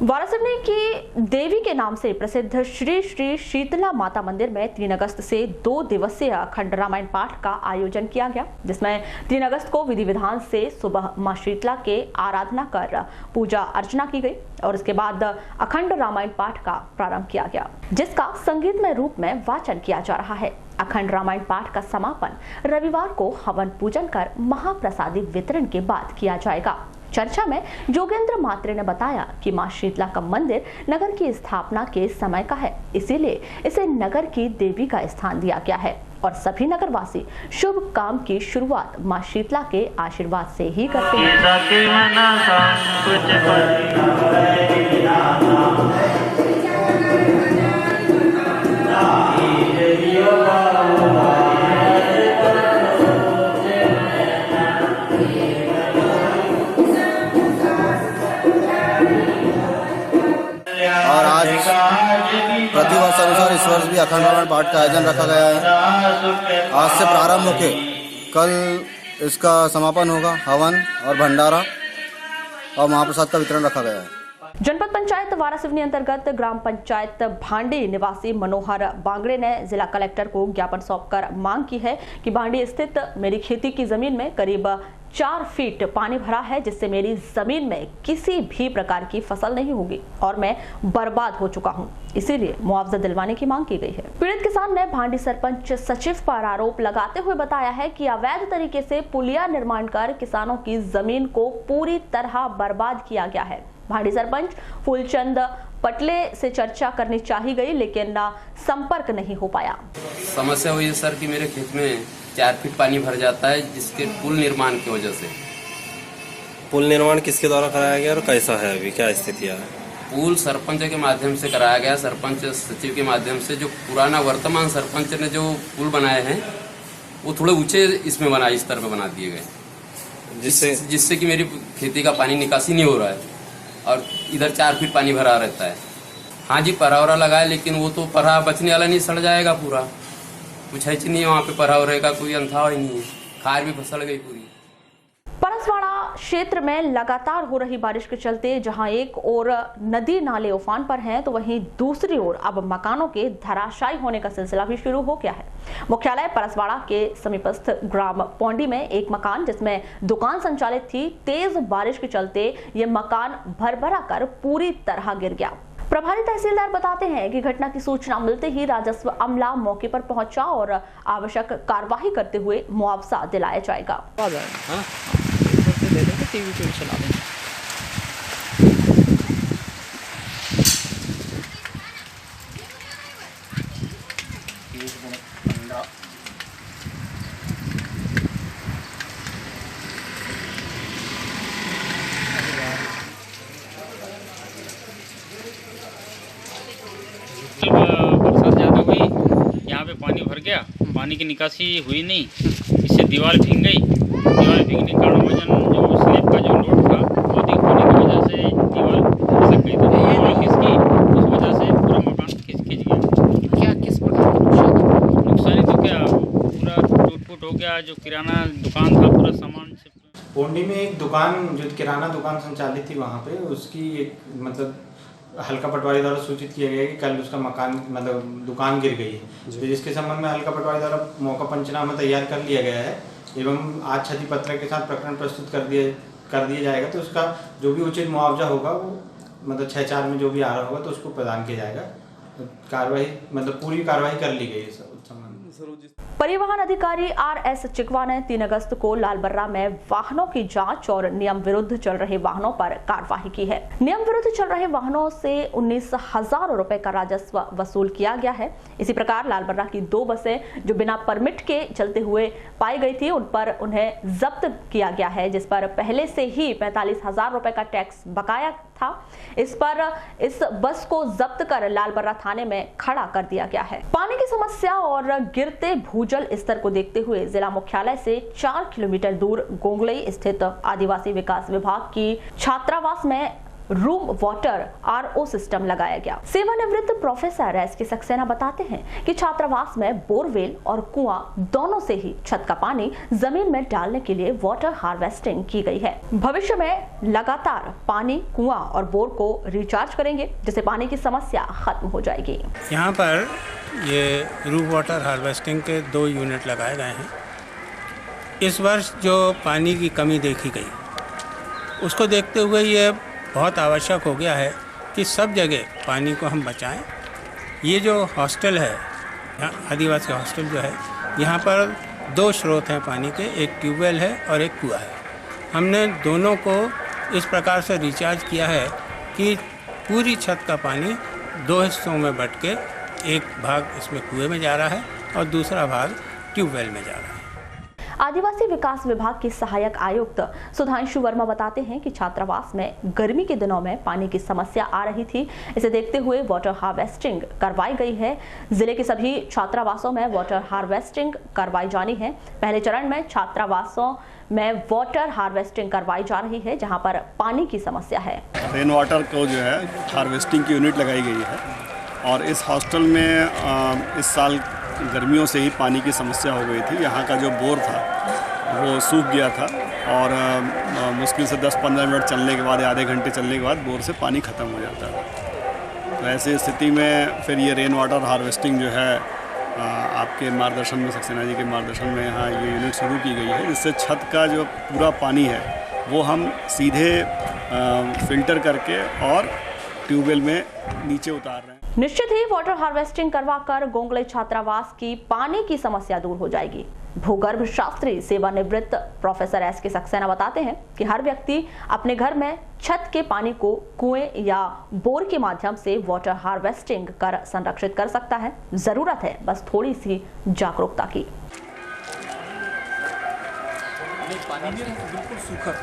वारासिवनी की देवी के नाम से प्रसिद्ध श्री श्री शीतला माता मंदिर में 3 अगस्त से 2 दिवसीय अखंड रामायण पाठ का आयोजन किया गया, जिसमें 3 अगस्त को विधि विधान से सुबह मां शीतला के आराधना कर पूजा अर्चना की गई और इसके बाद अखंड रामायण पाठ का प्रारंभ किया गया, जिसका संगीतमय रूप में वाचन किया जा रहा है। अखंड रामायण पाठ का समापन रविवार को हवन पूजन कर महाप्रसादी वितरण के बाद किया जाएगा। चर्चा में योगेंद्र मात्रे ने बताया कि मां शीतला का मंदिर नगर की स्थापना के समय का है, इसीलिए इसे नगर की देवी का स्थान दिया गया है और सभी नगरवासी शुभ काम की शुरुआत मां शीतला के आशीर्वाद से ही करते हैं। और आज प्रतिवर्ष अनुसार इस वर्ष भी अखंड रामायण पाठ का आयोजन रखा गया है। आज से प्रारंभ होकर कल इसका समापन होगा, हवन और भंडारा और महाप्रसाद का वितरण रखा गया है। जनपद पंचायत वारासिवनी अंतर्गत ग्राम पंचायत भांडी निवासी मनोहर बांगड़े ने जिला कलेक्टर को ज्ञापन सौंपकर मांग की है कि भांडी स्थित मेरी खेती की जमीन में करीब 4 फीट पानी भरा है, जिससे मेरी जमीन में किसी भी प्रकार की फसल नहीं होगी और मैं बर्बाद हो चुका हूं, इसीलिए मुआवजा दिलवाने की मांग की गई है। पीड़ित किसान ने भांडी सरपंच सचिव पर आरोप लगाते हुए बताया है कि अवैध तरीके से पुलिया निर्माण कर किसानों की जमीन को पूरी तरह बर्बाद किया गया है। भांडी सरपंच फूलचंद पटले से चर्चा करनी चाही गई, लेकिन संपर्क नहीं हो पाया। समस्या हुई है सर कि मेरे खेत में 4 फीट पानी भर जाता है, जिसके पुल निर्माण की वजह से। पुल निर्माण किसके द्वारा कराया गया और कैसा है, अभी क्या स्थिति है? पुल सरपंच के माध्यम से कराया गया, सरपंच सचिव के माध्यम से। जो पुराना वर्तमान सरपंच ने जो पुल बनाए हैं वो थोड़े ऊंचे इसमें बना, इस तरह पे बना दिए गए, जिससे कि मेरी खेती का पानी निकासी नहीं हो रहा है और इधर 4 फीट पानी भरा रहता है। हाँ जी, परावरा लगाए, लेकिन वो तो परा बचने वाला नहीं, सड़ जाएगा पूरा। कुछ है नहीं है वहाँ पे, पराव रहेगा, कोई अंथाव ही नहीं है, खार भी फसल गई पूरी। परसवाड़ा क्षेत्र में लगातार हो रही बारिश के चलते जहां एक ओर नदी नाले उफान पर हैं, तो वहीं दूसरी ओर अब मकानों के धराशायी होने का सिलसिला भी शुरू हो गया है। मुख्यालय परसवाड़ा के समीपस्थ ग्राम पौंडी में एक मकान जिसमें दुकान संचालित थी, तेज बारिश के चलते ये मकान भरभरा कर पूरी तरह गिर गया। प्रभारी तहसीलदार बताते हैं कि घटना की सूचना मिलते ही राजस्व अमला मौके पर पहुंचा और आवश्यक कार्यवाही करते हुए मुआवजा दिलाया जाएगा। टीवी चला देंगे। बरसात ज़्यादा हुई, यहाँ पे पानी भर गया, पानी की निकासी हुई नहीं, इससे दीवार भीग गई। दीवार भीगने के कारण वजन जो स्लैब का जो लोड था वो अधिक होने की वजह से दीवार खिसक गई, तो दीवार खिसकी, उस वजह से पूरा मकान खिंच गया। क्या किस प्रकार का नुकसान? तो क्या पूरा टूट फूट हो गया, जो किराना दुकान था पूरा सामान से पोंडी में एक दुकान जो किराना दुकान संचालित थी वहाँ पे उसकी एक मतलब हल्का पटवारी द्वारा सूचित किया गया कि कल उसका मकान मतलब दुकान गिर गई है, तो जिसके संबंध में हल्का पटवारी द्वारा मौका पंचनामा तैयार कर लिया गया है एवं आज क्षति पत्रक के साथ प्रकरण प्रस्तुत कर दिया जाएगा। तो उसका जो भी उचित मुआवजा होगा वो मतलब 6/4 में जो भी आ रहा होगा तो उसको प्रदान किया जाएगा। तो कार्रवाई मतलब पूरी कार्रवाई कर ली गई है सब संबंध। परिवहन अधिकारी RS चिकवा ने 3 अगस्त को लालबर्रा में वाहनों की जांच और नियम विरुद्ध चल रहे वाहनों पर कार्रवाई की है। नियम विरुद्ध चल रहे वाहनों से 19,000 रुपए का राजस्व वसूल किया गया है। इसी प्रकार लालबर्रा की 2 बसें जो बिना परमिट के चलते हुए पाई गई थी उन पर उन्हें जब्त किया गया है, जिस पर पहले से ही 45,000 रुपए का टैक्स बकाया था। इस बस को जब्त कर लालबर्रा थाने में खड़ा कर दिया गया है। पानी की समस्या और गिरते भूजल स्तर को देखते हुए जिला मुख्यालय से 4 किलोमीटर दूर गोंगलई स्थित आदिवासी विकास विभाग की छात्रावास में रूम वाटर RO सिस्टम लगाया गया। सेवानिवृत्त प्रोफेसर SK सक्सेना बताते हैं कि छात्रावास में बोरवेल और कुआं दोनों से ही छत का पानी जमीन में डालने के लिए वाटर हार्वेस्टिंग की गई है। भविष्य में लगातार पानी कुआं और बोर को रिचार्ज करेंगे, जिससे पानी की समस्या खत्म हो जाएगी। यहाँ पर ये रूम वाटर हार्वेस्टिंग के 2 यूनिट लगाए गए हैं। इस वर्ष जो पानी की कमी देखी गई उसको देखते हुए ये बहुत आवश्यक हो गया है कि सब जगह पानी को हम बचाएं। ये जो हॉस्टल है आदिवासी हॉस्टल जो है, यहाँ पर 2 स्रोत हैं पानी के, एक ट्यूबवेल है और एक कुआं है। हमने दोनों को इस प्रकार से रिचार्ज किया है कि पूरी छत का पानी 2 हिस्सों में बंट के एक भाग इसमें कुएं में जा रहा है और दूसरा भाग ट्यूबवेल में जा रहा है। आदिवासी विकास विभाग के सहायक आयुक्त सुधांशु वर्मा बताते हैं कि छात्रावास में गर्मी के दिनों में पानी की समस्या आ रही थी। इसे देखते हुए वाटर हार्वेस्टिंग करवाई गई है। जिले के सभी छात्रावासों में वाटर हार्वेस्टिंग करवाई जानी है। पहले चरण में छात्रावासों में वाटर हार्वेस्टिंग करवाई जा रही है, जहां पर पानी की समस्या है। रेन वाटर को जो है हार्वेस्टिंग की यूनिट लगाई गई है और इस हॉस्टल में इस साल गर्मियों से ही पानी की समस्या हो गई थी। यहाँ का जो बोर था वो सूख गया था और मुश्किल से 10-15 मिनट चलने के बाद, आधे घंटे चलने के बाद बोर से पानी ख़त्म हो जाता था। तो ऐसी स्थिति में फिर ये रेन वाटर हार्वेस्टिंग जो है आपके मार्गदर्शन में, सक्सेना जी के मार्गदर्शन में यहाँ ये यूनिट शुरू की गई है, जिससे छत का जो पूरा पानी है वो हम सीधे फिल्टर करके और ट्यूबवेल में नीचे उतार रहे हैं। निश्चित ही वाटर हार्वेस्टिंग करवाकर गोंगलई छात्रावास की पानी की समस्या दूर हो जाएगी। भूगर्भ शास्त्री सेवानिवृत्त प्रोफेसर SK सक्सेना बताते हैं कि हर व्यक्ति अपने घर में छत के पानी को कुएं या बोर के माध्यम से वाटर हार्वेस्टिंग कर संरक्षित कर सकता है। जरूरत है बस थोड़ी सी जागरूकता की। पानी बिल्कुल सूखा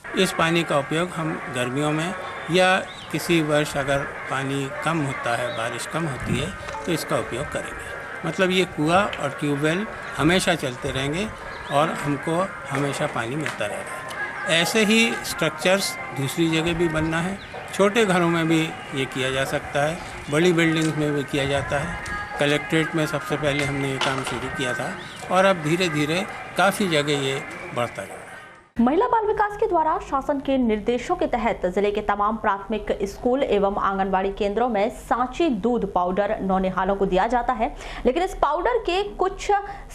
इस पानी का उपयोग हम गर्मियों में या किसी वर्ष अगर पानी कम होता है, बारिश कम होती है, तो इसका उपयोग करेंगे। मतलब ये कुआं और ट्यूबवेल हमेशा चलते रहेंगे और हमको हमेशा पानी मिलता रहेगा। ऐसे ही स्ट्रक्चर्स दूसरी जगह भी बनना है। छोटे घरों में भी ये किया जा सकता है, बड़ी बिल्डिंग्स में भी किया जाता है। कलेक्ट्रेट में सबसे पहले हमने ये काम शुरू किया था और अब धीरे धीरे काफ़ी जगह ये बढ़ता जा रहा है। महिला बाल विकास के द्वारा शासन के निर्देशों के तहत जिले के तमाम प्राथमिक स्कूल एवं आंगनबाड़ी केंद्रों में सांची दूध पाउडर नौनिहालों को दिया जाता है, लेकिन इस पाउडर के कुछ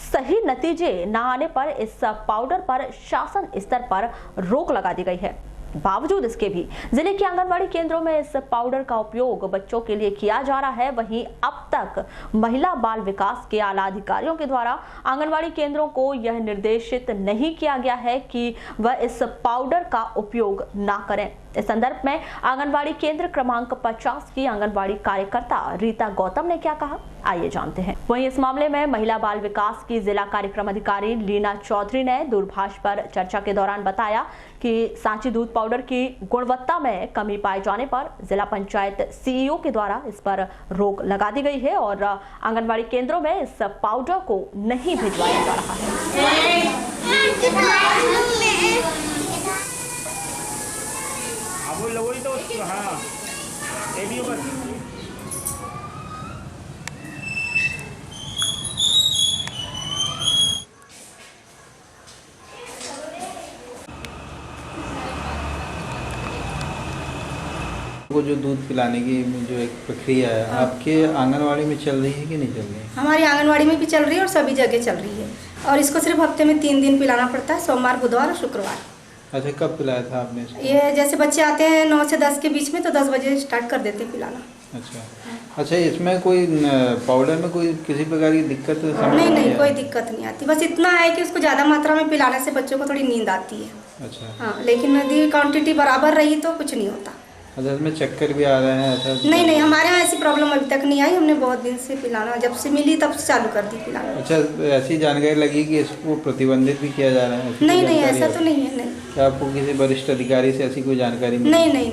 सही नतीजे न आने पर इस पाउडर पर शासन स्तर पर रोक लगा दी गई है। बावजूद इसके भी जिले के आंगनबाड़ी केंद्रों में इस पाउडर का उपयोग बच्चों के लिए किया जा रहा है। वहीं अब तक महिला बाल विकास के आला अधिकारियों के द्वारा आंगनबाड़ी केंद्रों को यह निर्देशित नहीं किया गया है कि वह इस पाउडर का उपयोग ना करें। इस संदर्भ में आंगनबाड़ी केंद्र क्रमांक 50 की आंगनबाड़ी कार्यकर्ता रीता गौतम ने क्या कहा, आइए जानते हैं। वहीं इस मामले में महिला बाल विकास की जिला कार्यक्रम अधिकारी लीना चौधरी ने दूरभाष पर चर्चा के दौरान बताया कि सांची दूध पाउडर की गुणवत्ता में कमी पाए जाने पर जिला पंचायत CEO के द्वारा इस पर रोक लगा दी गई है और आंगनबाड़ी केंद्रों में इस पाउडर को नहीं भिजवाया जा रहा है। वो जो दूध पिलाने की जो एक प्रक्रिया है आपके आंगनवाड़ी में चल रही है कि नहीं चल रही है? हमारी आंगनवाड़ी में भी चल रही है और सभी जगह चल रही है, और इसको सिर्फ हफ्ते में 3 दिन पिलाना पड़ता है, सोमवार, बुधवार और शुक्रवार। अच्छा, कब पिलाया था आपने इसको? ये जैसे बच्चे आते हैं 9 से 10 के बीच में, तो 10 बजे स्टार्ट कर देते हैं पिलाना। अच्छा, इसमें कोई पाउडर में कोई किसी प्रकार की दिक्कत नहीं, कोई दिक्कत नहीं आती। बस इतना है कि उसको ज़्यादा मात्रा में पिलाने से बच्चों को थोड़ी नींद आती है। अच्छा। हाँ, लेकिन यदि क्वान्टिटी बराबर रही तो कुछ नहीं होता। अच्छा, इसमें चक्कर भी आ रहे हैं ऐसा? नहीं, हमारे यहाँ ऐसी प्रॉब्लम अभी तक नहीं आई। हमने बहुत दिन से पिलाना, जब से मिली तब से चालू कर दी पिलाना। अच्छा, ऐसी जानकारी लगी कि इसको प्रतिबंधित भी किया जा रहा है? नहीं, ऐसा तो नहीं है। नहीं। क्या आपको किसी वरिष्ठ अधिकारी से ऐसी कोई जानकारी मिली? नहीं।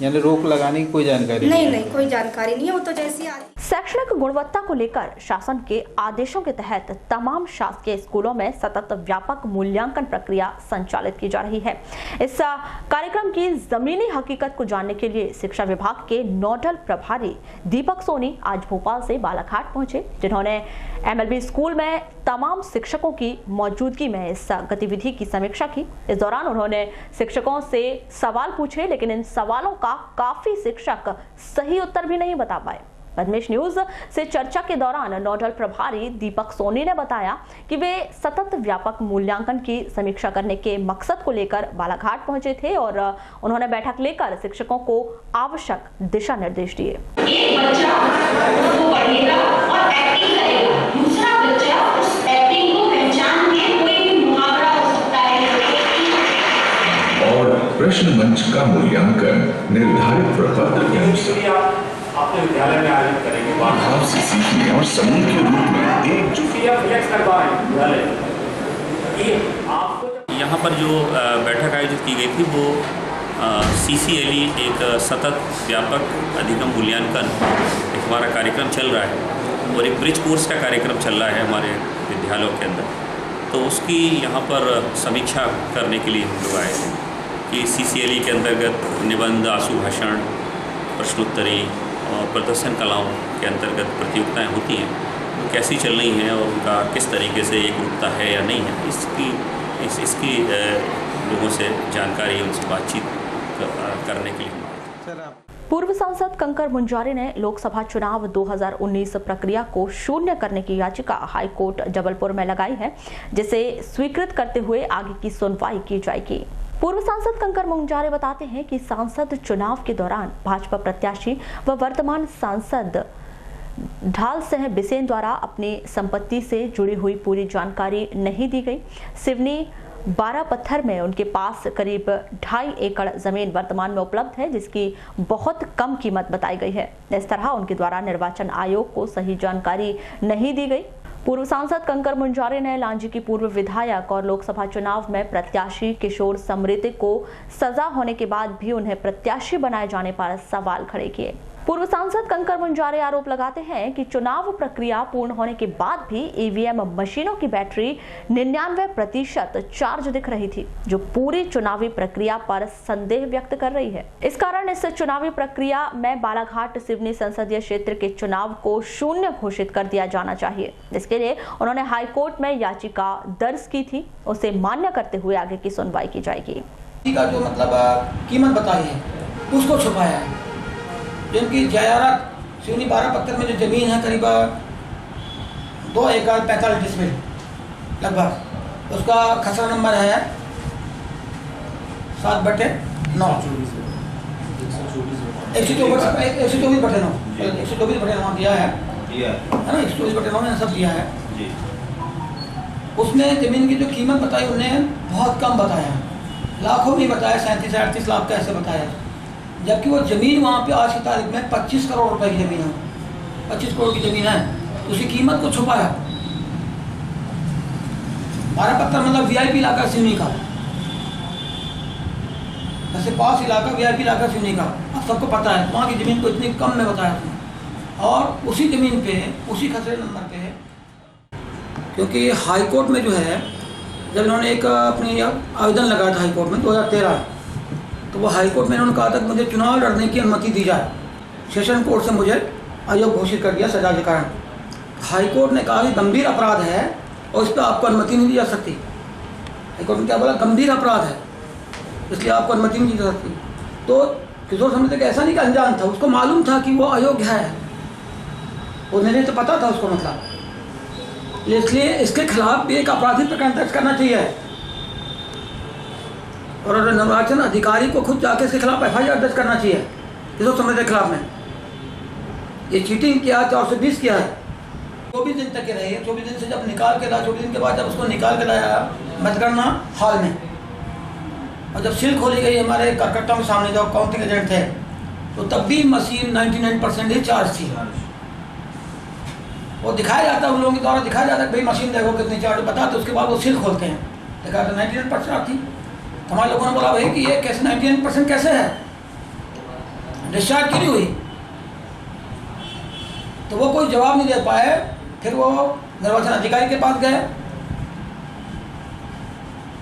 यानी रोक लगाने की कोई जानकारी नहीं, कोई जानकारी नहीं है। वो तो जैसी शैक्षणिक गुणवत्ता को लेकर शासन के आदेशों के तहत तमाम शासकीय स्कूलों में सतत व्यापक मूल्यांकन प्रक्रिया संचालित की जा रही है। इस कार्यक्रम की जमीनी हकीकत को जानने के लिए शिक्षा विभाग के नोडल प्रभारी दीपक सोनी आज भोपाल से बालाघाट पहुंचे, जिन्होंने MLB स्कूल में तमाम शिक्षकों की मौजूदगी में इस गतिविधि की समीक्षा की। इस दौरान उन्होंने शिक्षकों से सवाल पूछे, लेकिन इन सवालों का काफी शिक्षक सही उत्तर भी नहीं बता पाए। पद्मेश न्यूज से चर्चा के दौरान नोडल प्रभारी दीपक सोनी ने बताया कि वे सतत व्यापक मूल्यांकन की समीक्षा करने के मकसद को लेकर बालाघाट पहुंचे थे और उन्होंने बैठक लेकर शिक्षकों को आवश्यक दिशा निर्देश दिए। एक बच्चा वो पढ़ेगा और एक्टिंग करेगा, दूसरा बच्चा उस एक्टिंग को पहचान के कोई भी मुहावरा हो सकता है। और प्रश्न मंच का मूल्यांकन निर्धारित प्रपत्र के अनुसार अपने विद्यालय में आयोजित करेंगे। भाव से सीखने और समूह के रूप में यहाँ पर जो बैठक आयोजित की गई थी वो CCLE एक सतत व्यापक अधिगम मूल्यांकन एक हमारा कार्यक्रम चल रहा है और एक ब्रिज कोर्स का कार्यक्रम चल रहा है हमारे विद्यालयों के अंदर। तो उसकी यहाँ पर समीक्षा करने के लिए हम लोग आए थे कि CCLE के अंतर्गत निबंध, आशु भाषण, प्रश्नोत्तरी और प्रदर्शन कलाओं के अंतर्गत प्रतियोगिताएं होती हैं, वो कैसी चल रही हैं और उनका किस तरीके से एकरूपता है या नहीं है, इसकी लोगों से जानकारी, उनसे बातचीत करने के लिए। पूर्व सांसद कंकर मुंजारी ने लोकसभा चुनाव 2019 प्रक्रिया को शून्य करने की याचिका हाईकोर्ट जबलपुर में लगाई है, जिसे स्वीकृत करते हुए आगे की सुनवाई की जाएगी। पूर्व सांसद कंकर मुंजारे बताते हैं कि सांसद चुनाव के दौरान भाजपा प्रत्याशी व वर्तमान सांसद ढाल सिंह बिसेन द्वारा अपनी संपत्ति से जुड़ी हुई पूरी जानकारी नहीं दी गई। सिवनी 12 पत्थर में उनके पास करीब 2.5 एकड़ जमीन वर्तमान में उपलब्ध है, जिसकी बहुत कम कीमत बताई गई है। इस तरह उनके द्वारा निर्वाचन आयोग को सही जानकारी नहीं दी गई। पूर्व सांसद कंकर मुंजारे ने लांजी की पूर्व विधायक और लोकसभा चुनाव में प्रत्याशी किशोर समृद्धि को सजा होने के बाद भी उन्हें प्रत्याशी बनाए जाने पर सवाल खड़े किए। पूर्व सांसद कंकर मुंजारे आरोप लगाते हैं कि चुनाव प्रक्रिया पूर्ण होने के बाद भी EVM मशीनों की बैटरी 99% चार्ज दिख रही थी, जो पूरी चुनावी प्रक्रिया पर संदेह व्यक्त कर रही है। इस कारण इस चुनावी प्रक्रिया में बालाघाट सिवनी संसदीय क्षेत्र के चुनाव को शून्य घोषित कर दिया जाना चाहिए। इसके लिए उन्होंने हाईकोर्ट में याचिका दर्ज की थी, उसे मान्य करते हुए आगे की सुनवाई की जाएगी। जो मतलब कीमत बताई है उसको छुपाया है, जिनकी जायदाद सिवनी 12 पत्थर में जो जमीन है करीब 2 एकड़ 45 डिसमिल लगभग, उसका खसरा नंबर है 7/9 124/9 दिया है ना, 124/9 में सब दिया है। उसमें जमीन की जो कीमत बताई उन्होंने बहुत कम बताया, लाखों में बताया, 37-38 लाख का ऐसे बताया, जबकि वो ज़मीन वहाँ पे आज की तारीख में 25 करोड़ रुपए की ज़मीन है, 25 करोड़ की ज़मीन है, उसकी कीमत को छुपाया। 12 पत्थर मतलब VIP इलाका सिवनी का, ऐसे पास इलाका VIP इलाका सिवनी का, अब सबको पता है। वहाँ की ज़मीन को इतनी कम में बताया था, और उसी ज़मीन पे, उसी खसरे नंबर पे है। क्योंकि हाईकोर्ट में जो है, जब इन्होंने एक अपनी आवेदन लगाया था हाईकोर्ट में 2013, तो वो हाईकोर्ट में इन्होंने कहा था कि मुझे चुनाव लड़ने की अनुमति दी जाए, सेशन कोर्ट से मुझे अयोग्य घोषित कर दिया सजा के कारण। हाई कोर्ट ने कहा कि गंभीर अपराध है और इस पर आपको अनुमति नहीं दी जा सकती। हाई कोर्ट ने क्या बोला, गंभीर अपराध है इसलिए आपको अनुमति नहीं दी जा सकती। तो किशोर समिति का ऐसा नहीं कि अनजान था, उसको मालूम था कि वो अयोग्य है, उन्हें तो पता था उसको, मतलब इसलिए इसके खिलाफ भी एक आपराधिक प्रकरण दर्ज करना चाहिए और निर्वाचन अधिकारी को खुद जाके इसके खिलाफ FIR दर्ज करना चाहिए किशोर समिति के खिलाफ में। ये चीटिंग किया, 420 किया है। 24 दिन तक के रही है। 24 दिन से जब निकाल के लाया, 24 दिन के बाद जब उसको निकाल के लाया मतगणना हॉल में, और जब सील खोली गई हमारे कार्यकर्ताओं के सामने जो काउंटिंग एजेंट थे, तो तब भी मशीन 99% ही चार्ज थी। वो दिखाया जाता है, उन लोगों के द्वारा दिखाया जाता है भाई मशीन देखो कितनी चार्ज बताते, उसके बाद वो सील खोलते हैं, देखा तो 99% थी। हमारे लोगों ने बोला भाई कि ये कैसे 99% कैसे है, डिस्चार्ज क्यों नहीं हुई? तो वो कोई जवाब नहीं दे पाए। फिर वो निर्वाचन अधिकारी के पास गए,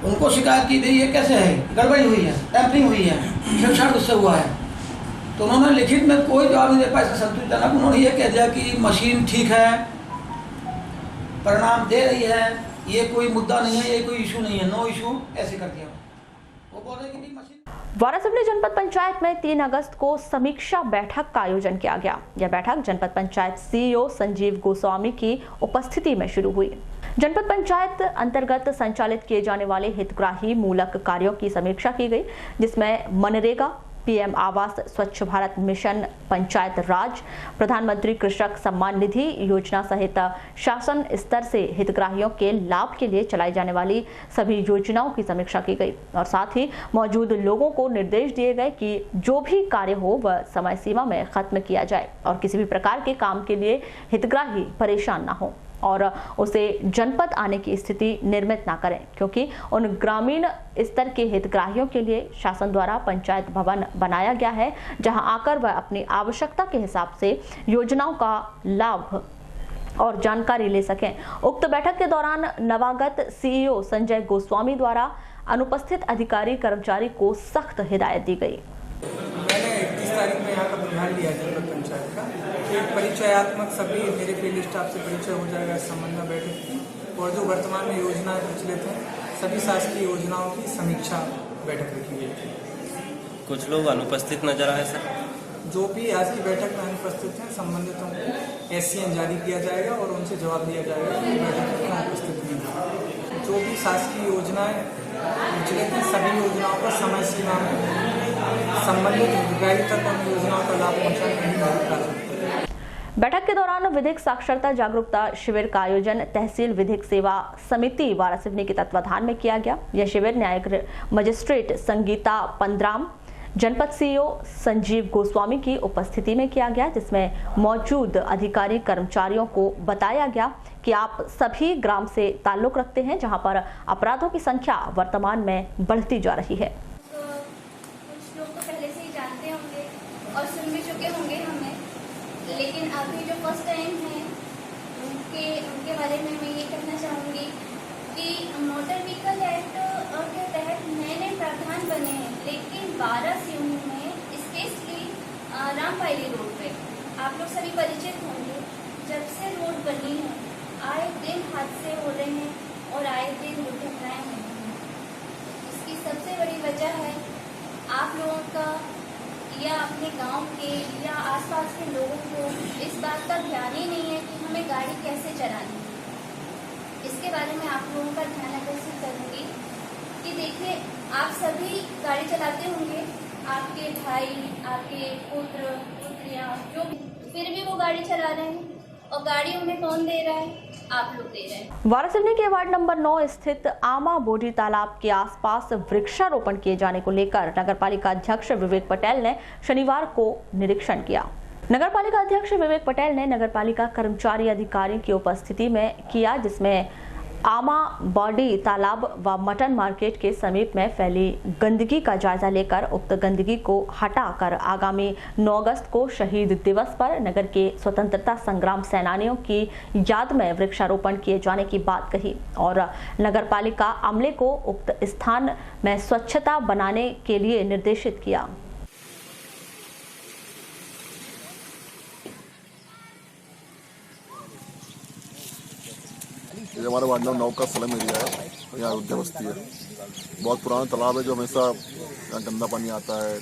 उनको शिकायत की भाई ये कैसे है, गड़बड़ी हुई है, टैंपरिंग हुई है, छेड़छाड़ उससे हुआ है। तो उन्होंने लिखित में कोई जवाब नहीं दे पाया इसका संतुष्टिजनक। उन्होंने ये कह दिया कि मशीन ठीक है, परिणाम दे रही है, ये कोई मुद्दा नहीं है, ये कोई इशू नहीं है, नो इशू, ऐसे कर दिया। वो बोल रहे कि भाई मशीन। वारासिवनी जनपद पंचायत में 3 अगस्त को समीक्षा बैठक का आयोजन किया गया। यह बैठक जनपद पंचायत CEO संजीव गोस्वामी की उपस्थिति में शुरू हुई। जनपद पंचायत अंतर्गत संचालित किए जाने वाले हितग्राही मूलक कार्यों की समीक्षा की गई, जिसमें मनरेगा, PM आवास, स्वच्छ भारत मिशन, पंचायत राज, प्रधानमंत्री कृषक सम्मान निधि योजना सहित शासन स्तर से हितग्राहियों के लाभ के लिए चलाई जाने वाली सभी योजनाओं की समीक्षा की गई और साथ ही मौजूद लोगों को निर्देश दिए गए कि जो भी कार्य हो वह समय सीमा में खत्म किया जाए और किसी भी प्रकार के काम के लिए हितग्राही परेशान न हो और उसे जनपद आने की स्थिति निर्मित ना करें, क्योंकि उन ग्रामीण स्तर के हितग्राहियों के लिए शासन द्वारा पंचायत भवन बनाया गया है, जहां आकर वह अपनी आवश्यकता के हिसाब से योजनाओं का लाभ और जानकारी ले सकें। उक्त बैठक के दौरान नवागत CEO संजय गोस्वामी द्वारा अनुपस्थित अधिकारी कर्मचारी को सख्त हिदायत दी गई। मैंने 31 तारीख में यहाँ का बुनियाद लिया जनपद पंचायत का, एक परिचयात्मक सभी मेरे फील्ड स्टाफ से परिचय हो जाएगा इस संबंध में बैठक की, और जो वर्तमान में योजनाएं प्रचलित हैं सभी शासकीय योजनाओं की समीक्षा बैठक रखी गई थी। कुछ लोग अनुपस्थित नजर आए सर। जो भी आज की बैठक में अनुपस्थित हैं संबंधितों को SCN जारी किया जाएगा और उनसे जवाब दिया जाएगा कि बैठक में अनुपस्थित नहीं है। जो भी शासकीय योजनाएं प्रचलित हैं सभी योजनाओं को समय सीमा में संबंधित हितग्राही तक उन योजनाओं का लाभ पहुँचाने की मेरी प्राथमिकता है। बैठक के दौरान विधिक साक्षरता जागरूकता शिविर का आयोजन तहसील विधिक सेवा समिति वारासिवनी के तत्वाधान में किया गया। यह शिविर न्यायिक मजिस्ट्रेट संगीता पंद्राम, जनपद CEO संजीव गोस्वामी की उपस्थिति में किया गया, जिसमें मौजूद अधिकारी कर्मचारियों को बताया गया कि आप सभी ग्राम से ताल्लुक रखते हैं, जहां पर अपराधों की संख्या वर्तमान में बढ़ती जा रही है। कुछ लोग तो पहले से ही जानते होंगे और सुन भी चुके होंगे हमें, लेकिन अभी जो फर्स्ट टाइम है उनके बारे में मैं ये कहना चाहूँगी कि मोटर व्हीकल एक्ट के तहत नए नए प्रावधान बने हैं, लेकिन वारासिवनी में स्पेशली रामपायली रोड पे आप लोग सभी परिचित होंगे, जब से रोड बनी है आए दिन हादसे हो रहे हैं और आए दिन दुर्घटनाएं हो रही हैं। इसकी सबसे बड़ी वजह है आप लोगों का या अपने गांव के या आसपास के लोगों को इस बात का ध्यान ही नहीं है कि हमें गाड़ी कैसे चलानी है। इसके बारे में आप लोगों का ध्यान आकर्षित करूँगी कि देखिए आप सभी गाड़ी चलाते होंगे, आपके भाई, आपके पुत्र पुत्रियाँ जो भी, फिर भी वो गाड़ी चला रहे हैं और गाड़ी उन्हें कौन दे रहा है? आप लोग दे रहे हैं। वारासिवनी के वार्ड नंबर 9 स्थित आमा बोडी तालाब के आसपास वृक्षारोपण किए जाने को लेकर नगरपालिका अध्यक्ष विवेक पटेल ने शनिवार को निरीक्षण किया। नगरपालिका अध्यक्ष विवेक पटेल ने नगरपालिका कर्मचारी अधिकारियों की उपस्थिति में किया, जिसमें आमा बॉडी तालाब व मटन मार्केट के समीप में फैली गंदगी का जायजा लेकर उक्त गंदगी को हटाकर आगामी 9 अगस्त को शहीद दिवस पर नगर के स्वतंत्रता संग्राम सेनानियों की याद में वृक्षारोपण किए जाने की बात कही और नगरपालिका अमले को उक्त स्थान में स्वच्छता बनाने के लिए निर्देशित किया। ये हमारे वार्ड नंबर 9 का सलम एरिया है और यहाँ अयोध्या बस्ती है। बहुत पुराना तालाब है जो हमेशा यहाँ गंदा पानी आता है,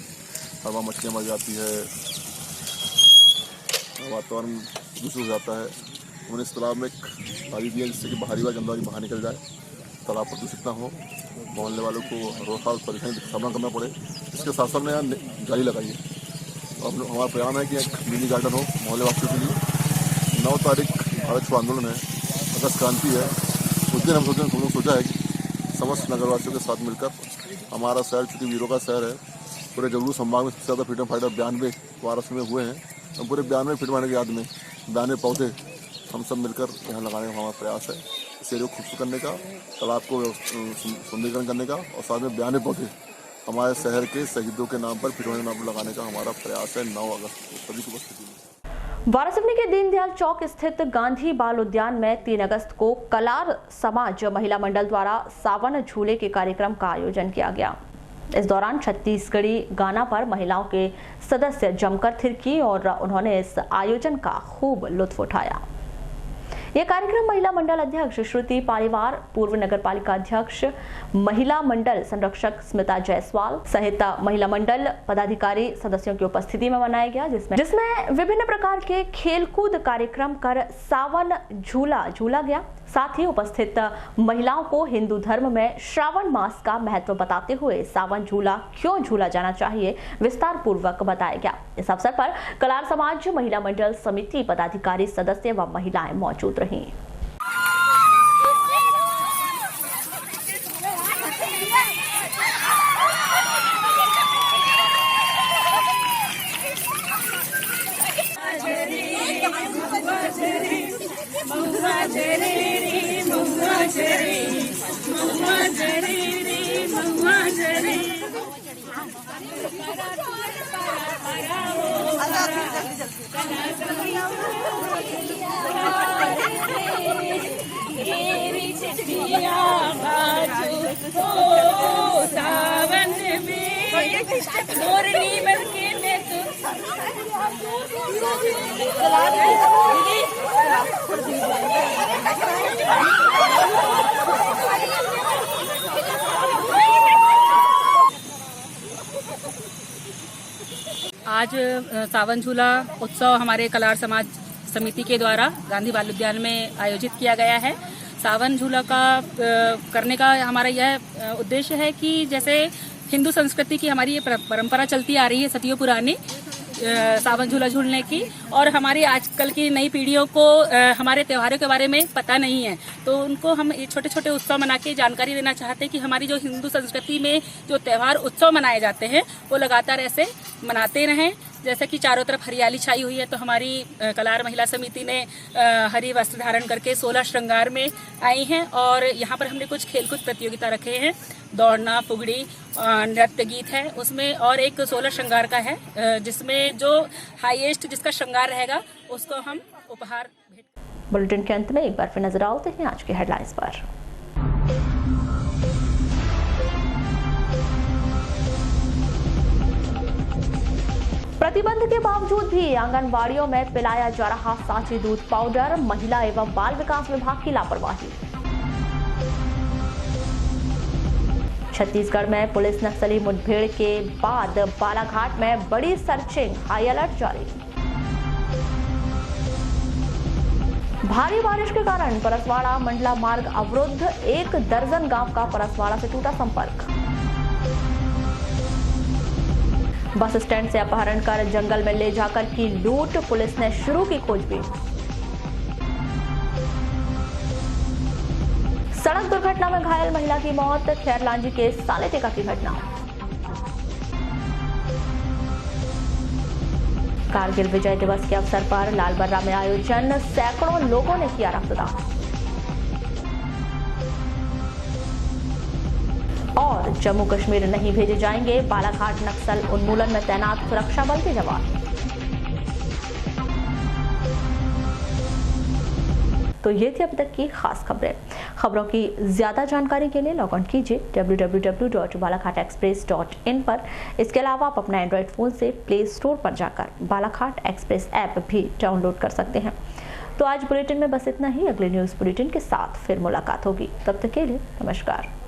हर बार मछलियाँ मर जाती है, वातावरण दूषित हो जाता है। उन्होंने इस तालाब में एक बारी दिया जिससे कि बाहरी गंदा पानी बाहर निकल जाए, तालाब प्रदूषित ना हो, मोहल्ले वालों को रोज परेशानी का सामना करना पड़े। इसके साथ साथ में यहाँ जाली लगाई है और हमारा प्रयास है कि एक मिनी गार्डन हो मोहल्ले वासियों के लिए। 9 तारीख भारत छोड़ो आंदोलन है, अगस्त क्रांति है, उस दिन हम लोग सोचा है कि समस्त नगरवासियों के साथ मिलकर हमारा शहर चूँकि वीरों का शहर है, पूरे जगलू संभाग में सबसे ज़्यादा फ्रीडम फाइटर 92 वारस में हुए हैं। हम पूरे 92 फ्रीडम फाइटर की याद में 92 पौधे हम सब मिलकर यहाँ लगाने का हमारा प्रयास है। इस एरिया को खूबसूरत करने का, तालाब को सुंदरीकरण करने का और साथ में 92 पौधे हमारे शहर के शहीदों के नाम पर फ्रीडम के नाम पर लगाने का हमारा प्रयास है। 9 अगस्त को सभी की उपस्थिति में वारासिवनी के दीनदयाल चौक स्थित गांधी बाल उद्यान में 3 अगस्त को कलार समाज महिला मंडल द्वारा सावन झूले के कार्यक्रम का आयोजन किया गया। इस दौरान छत्तीसगढ़ी गाना पर महिलाओं के सदस्य जमकर थिरकी और उन्होंने इस आयोजन का खूब लुत्फ उठाया। यह कार्यक्रम महिला मंडल अध्यक्ष श्रुति पालीवार, पूर्व नगर पालिका अध्यक्ष, महिला मंडल संरक्षक स्मिता जायसवाल सहित महिला मंडल पदाधिकारी सदस्यों की उपस्थिति में मनाया गया, जिसमें विभिन्न प्रकार के खेलकूद कार्यक्रम कर सावन झूला झूला गया। साथ ही उपस्थित महिलाओं को हिंदू धर्म में श्रावण मास का महत्व बताते हुए सावन झूला क्यों झूला जाना चाहिए विस्तार पूर्वक बताया गया। इस अवसर पर कलार समाज महिला मंडल समिति पदाधिकारी सदस्य व महिलाएं मौजूद रहीं। आज सावन झूला उत्सव हमारे कलार समाज समिति के द्वारा गांधी बाल उद्यान में आयोजित किया गया है। सावन झूला का करने का हमारा यह उद्देश्य है कि जैसे हिंदू संस्कृति की हमारी ये परंपरा चलती आ रही है सदियों पुरानी सावन झूला झूलने की, और हमारी आजकल की नई पीढ़ियों को हमारे त्योहारों के बारे में पता नहीं है, तो उनको हम ये छोटे छोटे उत्सव मना के जानकारी देना चाहते हैं कि हमारी जो हिंदू संस्कृति में जो त्योहार उत्सव मनाए जाते हैं वो लगातार ऐसे मनाते रहें। जैसे कि चारों तरफ हरियाली छाई हुई है, तो हमारी कलार महिला समिति ने हरी वस्त्र धारण करके 16 श्रृंगार में आई हैं और यहाँ पर हमने कुछ खेलकूद प्रतियोगिता रखे हैं, दौड़ना, फुगड़ी, नृत्य गीत है उसमें, और एक 16 श्रृंगार का है जिसमें जो हाईएस्ट जिसका श्रृंगार रहेगा उसको हम उपहार भेंट। बुलेटिन के अंत में एक बार फिर नजर आते हैं आज के हेडलाइंस पर। प्रतिबंध के बावजूद भी आंगनबाड़ियों में पिलाया जा रहा सांची दूध पाउडर, महिला एवं बाल विकास विभाग की लापरवाही। छत्तीसगढ़ में पुलिस नक्सली मुठभेड़ के बाद बालाघाट में बड़ी सर्चिंग, हाई अलर्ट जारी। भारी बारिश के कारण परसवाड़ा मंडला मार्ग अवरुद्ध, 1 दर्जन गांव का परसवाड़ा से टूटा संपर्क। बस स्टैंड से अपहरण कर जंगल में ले जाकर की लूट, पुलिस ने शुरू की खोजबीन। सड़क दुर्घटना में घायल महिला की मौत, खैरलांजी के सालेटेका की घटना। कारगिल विजय दिवस के अवसर पर लालबर्रा में आयोजन, सैकड़ों लोगों ने किया रक्तदान। और जम्मू कश्मीर नहीं भेजे जाएंगे बालाघाट नक्सल उन्मूलन में तैनात सुरक्षा बल के जवान। तो ये थी अब तक की खास खबरें। खबरों की ज्यादा जानकारी के लिए लॉग ऑन कीजिए www.balaghatexpress.in पर। इसके अलावा आप अपना एंड्रॉइड फोन से प्ले स्टोर पर जाकर बालाघाट एक्सप्रेस ऐप भी डाउनलोड कर सकते हैं। तो आज बुलेटिन में बस इतना ही। अगले न्यूज बुलेटिन के साथ फिर मुलाकात होगी। तब तक के लिए नमस्कार।